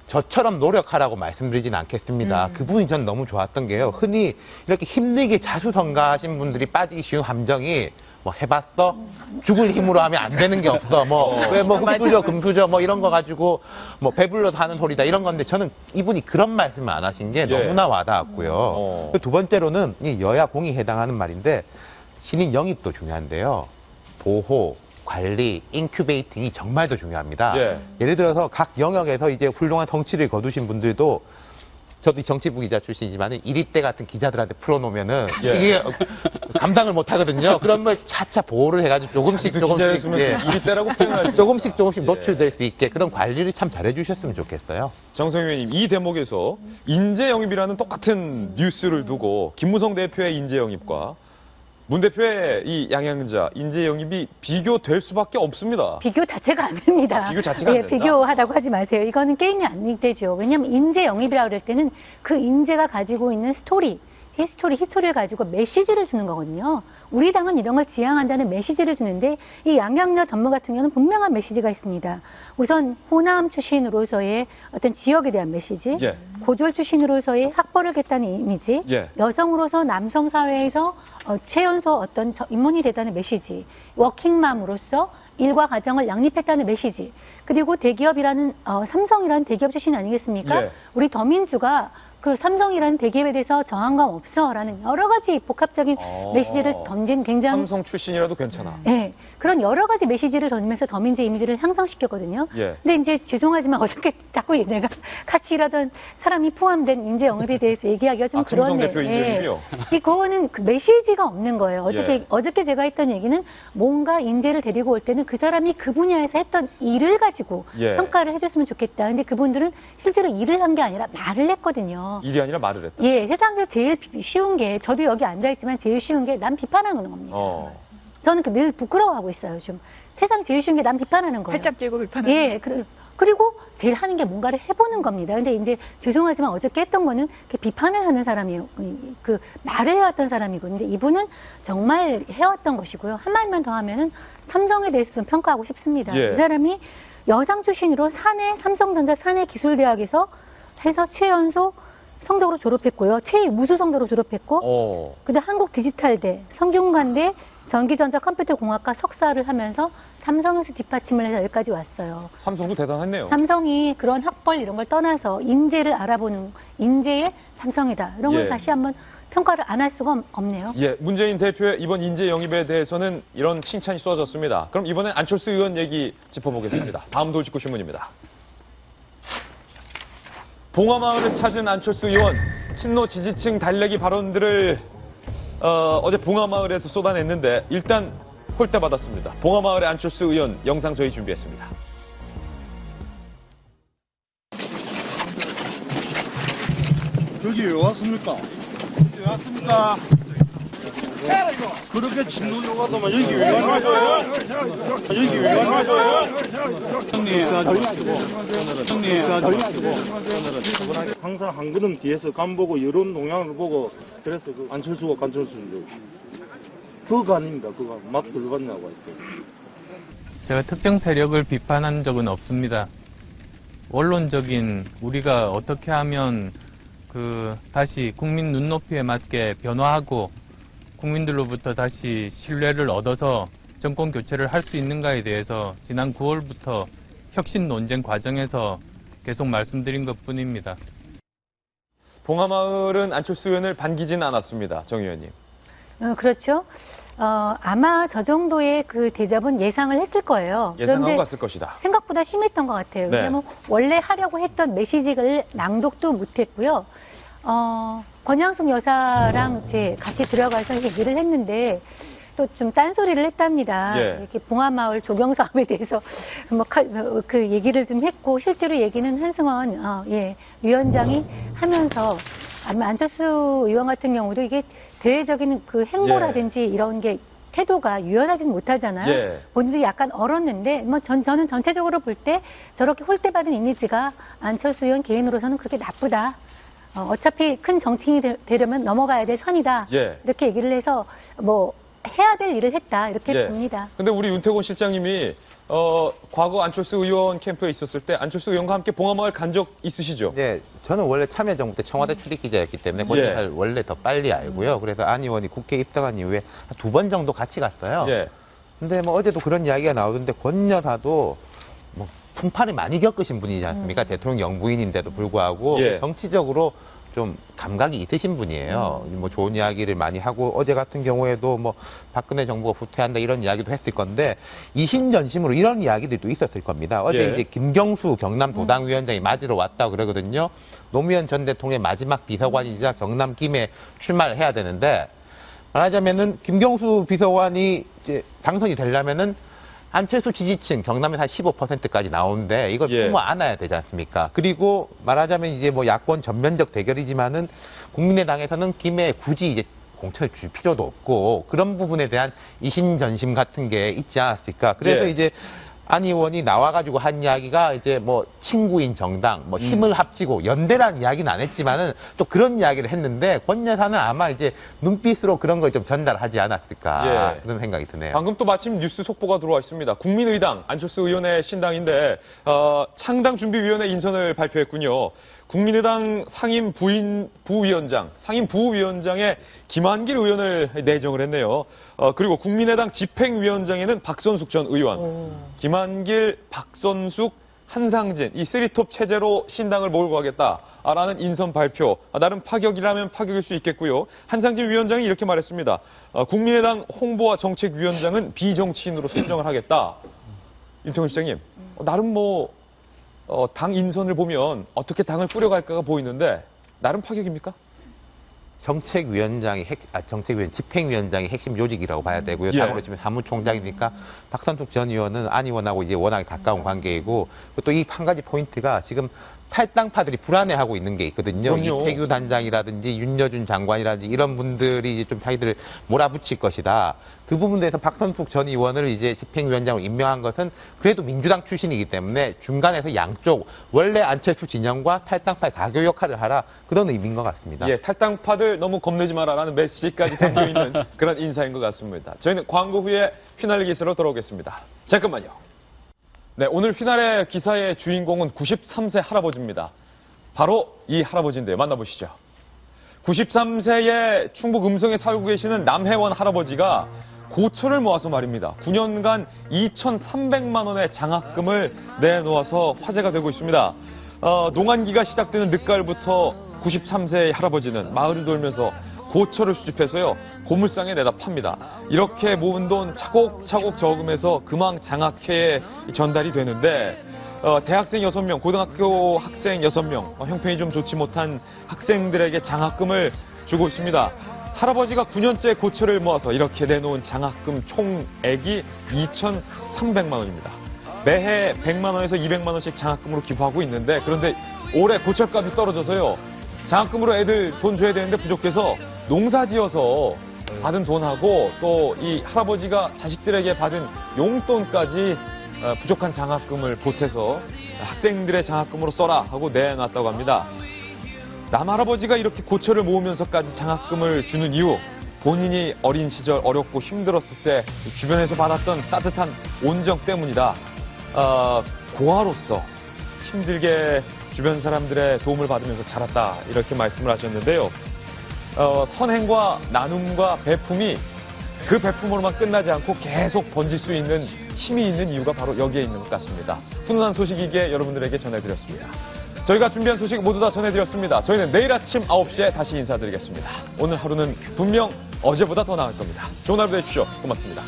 저처럼 노력하라고 말씀드리진 않겠습니다. 그 부분이 전 너무 좋았던 게요. 흔히 이렇게 힘들게 자수성가하신 분들이 빠지기 쉬운 함정이 뭐 해봤어? 죽을 힘으로 하면 안 되는 게 없어. 왜 흙수저, 금수저 뭐 이런 거 가지고 뭐 배불러서 하는 소리다 이런 건데 저는 이분이 그런 말씀을 안 하신 게 너무나 와닿았고요. 두 번째로는 이 여야 공이 해당하는 말인데 신인 영입도 중요한데요. 보호, 관리, 인큐베이팅이 정말 더 중요합니다. 예를 들어서 각 영역에서 이제 훌륭한 성취를 거두신 분들도 저도 정치부 기자 출신이지만 1위 때 같은 기자들한테 풀어놓으면은 이게 감당을 못 하거든요. 그러면 차차 보호를 해가지고 조금씩 1위 때라고 표현하시죠. 조금씩 노출될 수 있게 그런 관리를 참 잘해주셨으면 좋겠어요. 정성희 의원님, 이 대목에서 인재 영입이라는 똑같은 뉴스를 두고 김무성 대표의 인재 영입과 문 대표의 이 양향자 인재 영입이 비교될 수밖에 없습니다. 비교 자체가 안 됩니다. 비교 자체가 안 된다. 비교하라고 하지 마세요. 이거는 게임이 안 되죠. 왜냐하면 인재 영입이라고 그럴 때는 그 인재가 가지고 있는 히스토리를 가지고 메시지를 주는 거거든요. 우리 당은 이런 걸 지향한다는 메시지를 주는데 이 양향자 전무 같은 경우는 분명한 메시지가 있습니다. 우선 호남 출신으로서의 어떤 지역에 대한 메시지, 고졸 출신으로서의 학벌을 겠다는 이미지, 여성으로서 남성 사회에서 최연소 어떤 인문이 됐다는 메시지, 워킹맘으로서 일과 가정을 양립했다는 메시지, 그리고 대기업이라는 삼성이라는 대기업 출신 아니겠습니까? 우리 더민주가 그 삼성이라는 대기업에 대해서 저항감 없어라는 여러 가지 복합적인 메시지를 던진 굉장히 삼성 출신이라도 괜찮아. 그런 여러 가지 메시지를 던지면서 더민주 이미지를 향상시켰거든요. 근데 이제 죄송하지만 어저께 자꾸 내가 같이 일하던 사람이 포함된 인재 영입에 대해서 얘기하기가 좀 그렇네. 대표 인재군요. 그거는 그 메시지가 없는 거예요. 어저께 제가 했던 얘기는 뭔가 인재를 데리고 올 때는 그 사람이 그 분야에서 했던 일을 가지고 평가를 해줬으면 좋겠다. 근데 그분들은 실제로 일을 한 게 아니라 말을 했거든요. 일이 아니라 말을 했다. 세상에서 제일 쉬운 게 저도 여기 앉아있지만 제일 쉬운 게 남 비판하는 겁니다. 저는 늘 부끄러워하고 있어요. 좀 세상 제일 쉬운 게 남 비판하는 거예요. 팔짝 쥐고 비판하는 그리고 제일 하는 게 뭔가를 해보는 겁니다. 근데 이제 죄송하지만 어저께 했던 거는 비판을 하는 사람이에요. 그 말을 해왔던 사람이고, 근데 이분은 정말 해왔던 것이고요. 한마디만 더 하면은 삼성에 대해서 좀 평가하고 싶습니다. 이 사람이 여상 출신으로 삼성전자 사내기술대학에서 해서 최연소 성적으로 졸업했고요. 최우수 성적으로 졸업했고, 근데 한국디지털대, 성균관대 전기전자 컴퓨터공학과 석사를 하면서 삼성에서 뒷받침을 해서 여기까지 왔어요. 삼성도 대단했네요. 삼성이 그런 학벌 이런 걸 떠나서 인재를 알아보는 인재의 삼성이다. 이런 걸 다시 한번 평가를 안 할 수가 없네요. 문재인 대표의 이번 인재 영입에 대해서는 이런 칭찬이 쏟아졌습니다. 그럼 이번엔 안철수 의원 얘기 짚어보겠습니다. 다음 돌직구 신문입니다. 봉화마을을 찾은 안철수 의원, 친노 지지층 달래기 발언들을 어제 봉화마을에서 쏟아냈는데 일단 홀대 받았습니다. 봉화마을의 안철수 의원 영상 저희 준비했습니다. 여기 왜 왔습니까? 왔습니다. 그렇게 진노로 가더만 여기 왜 왔나요? 여기 왜 왔나요? 형님, 항상 한 걸음 뒤에서 간 보고 여론 동향을 보고 그래서 그 안철수가 간철수인데 그거 아닙니다. 그거 막 들어갔냐고 했어요. 제가 특정 세력을 비판한 적은 없습니다. 원론적인 우리가 어떻게 하면 다시 국민 눈높이에 맞게 변화하고 국민들로부터 다시 신뢰를 얻어서 정권 교체를 할 수 있는가에 대해서 지난 9월부터 혁신 논쟁 과정에서 계속 말씀드린 것뿐입니다. 봉하마을은 안철수 의원을 반기진 않았습니다. 정 의원님. 그렇죠. 아마 저 정도의 그 대접은 예상을 했을 거예요. 예상하고 갔을 것이다. 생각보다 심했던 것 같아요. 네. 왜냐하면 원래 하려고 했던 메시지를 낭독도 못했고요. 권양숙 여사랑 이제 같이 들어가서 얘기를 했는데 또 좀 딴소리를 했답니다. 예. 이렇게 봉하마을 조경 사업에 대해서 그 얘기를 좀 했고 실제로 얘기는 한승원 위원장이 하면서 아마 안철수 의원 같은 경우도 이게 대외적인 그 행보라든지 이런 게 태도가 유연하지는 못하잖아요. 예. 본인도 약간 얼었는데 저는 전체적으로 볼 때 저렇게 홀대받은 이미지가 안철수 의원 개인으로서는 그렇게 나쁘다. 어차피 큰 정치인이 되려면 넘어가야 될 선이다. 예. 이렇게 얘기를 해서 해야 될 일을 했다. 이렇게 봅니다. 근데 우리 윤태곤 실장님이 과거 안철수 의원 캠프에 있었을 때 안철수 의원과 함께 봉하마을 간 적 있으시죠? 네, 저는 원래 참여정부 때 청와대 출입 기자였기 때문에 권 여사를 원래 더 빨리 알고요. 그래서 안 의원이 국회에 입성한 이후에 한 2번 정도 같이 갔어요. 예. 근데 어제도 그런 이야기가 나오던데 권 여사도 풍파를 많이 겪으신 분이지 않습니까? 대통령 영부인인데도 불구하고 정치적으로 좀 감각이 있으신 분이에요. 좋은 이야기를 많이 하고 어제 같은 경우에도 박근혜 정부가 후퇴한다 이런 이야기도 했을 건데 이신전심으로 이런 이야기들도 있었을 겁니다. 어제 이제 김경수 경남도당위원장이 맞으러 왔다고 그러거든요. 노무현 전 대통령의 마지막 비서관이자 경남 김에 출마를 해야 되는데 말하자면은 김경수 비서관이 이제 당선이 되려면은 안철수 지지층 경남에서 한 15%까지 나오는데 이걸 품어 안아야 되지 않습니까? 그리고 말하자면 이제 야권 전면적 대결이지만은 국민의당에서는 김에 굳이 이제 공천을 줄 필요도 없고 그런 부분에 대한 이신전심 같은 게 있지 않았을까? 그래서 이제 안 의원이 나와가지고 한 이야기가 이제 친구인 정당, 힘을 합치고 연대라는 이야기는 안 했지만은 또 그런 이야기를 했는데 권 여사는 아마 이제 눈빛으로 그런 걸 좀 전달하지 않았을까 그런 생각이 드네요. 방금 또 마침 뉴스 속보가 들어와 있습니다. 국민의당 안철수 의원의 신당인데 창당준비위원회 인선을 발표했군요. 국민의당 상임 부위원장에 김한길 의원을 내정을 했네요. 그리고 국민의당 집행위원장에는 박선숙 전 의원, 김한길, 박선숙, 한상진 이 3톱 체제로 신당을 몰고 가겠다라는 인선 발표. 나름 파격이라면 파격일 수 있겠고요. 한상진 위원장이 이렇게 말했습니다. 국민의당 홍보와 정책위원장은 비정치인으로 선정을 하겠다. 윤태곤 실장님, 나름 당 인선을 보면 어떻게 당을 꾸려갈까가 보이는데 나름 파격입니까? 집행위원장이 핵심 요직이라고 봐야 되고요. 당으로 치면 사무총장이니까 박선숙 전 의원은 안 의원하고 이제 워낙에 가까운 관계이고 또 이 한 가지 포인트가 지금 탈당파들이 불안해하고 있는 게 있거든요. 이태규 단장이라든지 윤여준 장관이라든지 이런 분들이 이제 좀 자기들을 몰아붙일 것이다. 그 부분에 대해서 박선숙 전 의원을 이제 집행위원장으로 임명한 것은 그래도 민주당 출신이기 때문에 중간에서 양쪽 원래 안철수 진영과 탈당파의 가교 역할을 하라 그런 의미인 것 같습니다. 탈당파들 너무 겁내지 마라라는 메시지까지 담겨있는 그런 인사인 것 같습니다. 저희는 광고 후에 휘날리 기사로 돌아오겠습니다. 잠깐만요. 네, 오늘 휘날의 기사의 주인공은 93세 할아버지입니다. 바로 이 할아버지인데요. 만나보시죠. 93세의 충북 음성에 살고 계시는 남혜원 할아버지가 고철을 모아서 말입니다. 9년간 2,300만 원의 장학금을 내놓아서 화제가 되고 있습니다. 농한기가 시작되는 늦가을부터 93세의 할아버지는 마을을 돌면서 고철을 수집해서요 고물상에 내다 팝니다. 이렇게 모은 돈 차곡차곡 저금해서 금왕 장학회에 전달이 되는데 대학생 6명, 고등학교 학생 6명, 형편이 좀 좋지 못한 학생들에게 장학금을 주고 있습니다. 할아버지가 9년째 고철을 모아서 이렇게 내놓은 장학금 총액이 2,300만 원입니다. 매해 100만 원에서 200만 원씩 장학금으로 기부하고 있는데 그런데 올해 고철값이 떨어져서요 장학금으로 애들 돈 줘야 되는데 부족해서 농사지어서 받은 돈하고 또 이 할아버지가 자식들에게 받은 용돈까지 부족한 장학금을 보태서 학생들의 장학금으로 써라 하고 내놨다고 합니다. 남할아버지가 이렇게 고철을 모으면서까지 장학금을 주는 이유, 본인이 어린 시절 어렵고 힘들었을 때 주변에서 받았던 따뜻한 온정 때문이다. 고아로서 힘들게 주변 사람들의 도움을 받으면서 자랐다. 이렇게 말씀을 하셨는데요. 선행과 나눔과 배품이 그 배품으로만 끝나지 않고 계속 번질 수 있는 힘이 있는 이유가 바로 여기에 있는 것 같습니다. 훈훈한 소식이기에 여러분들에게 전해드렸습니다. 저희가 준비한 소식 모두 다 전해드렸습니다. 저희는 내일 아침 9시에 다시 인사드리겠습니다. 오늘 하루는 분명 어제보다 더 나을 겁니다. 좋은 하루 되십시오. 고맙습니다.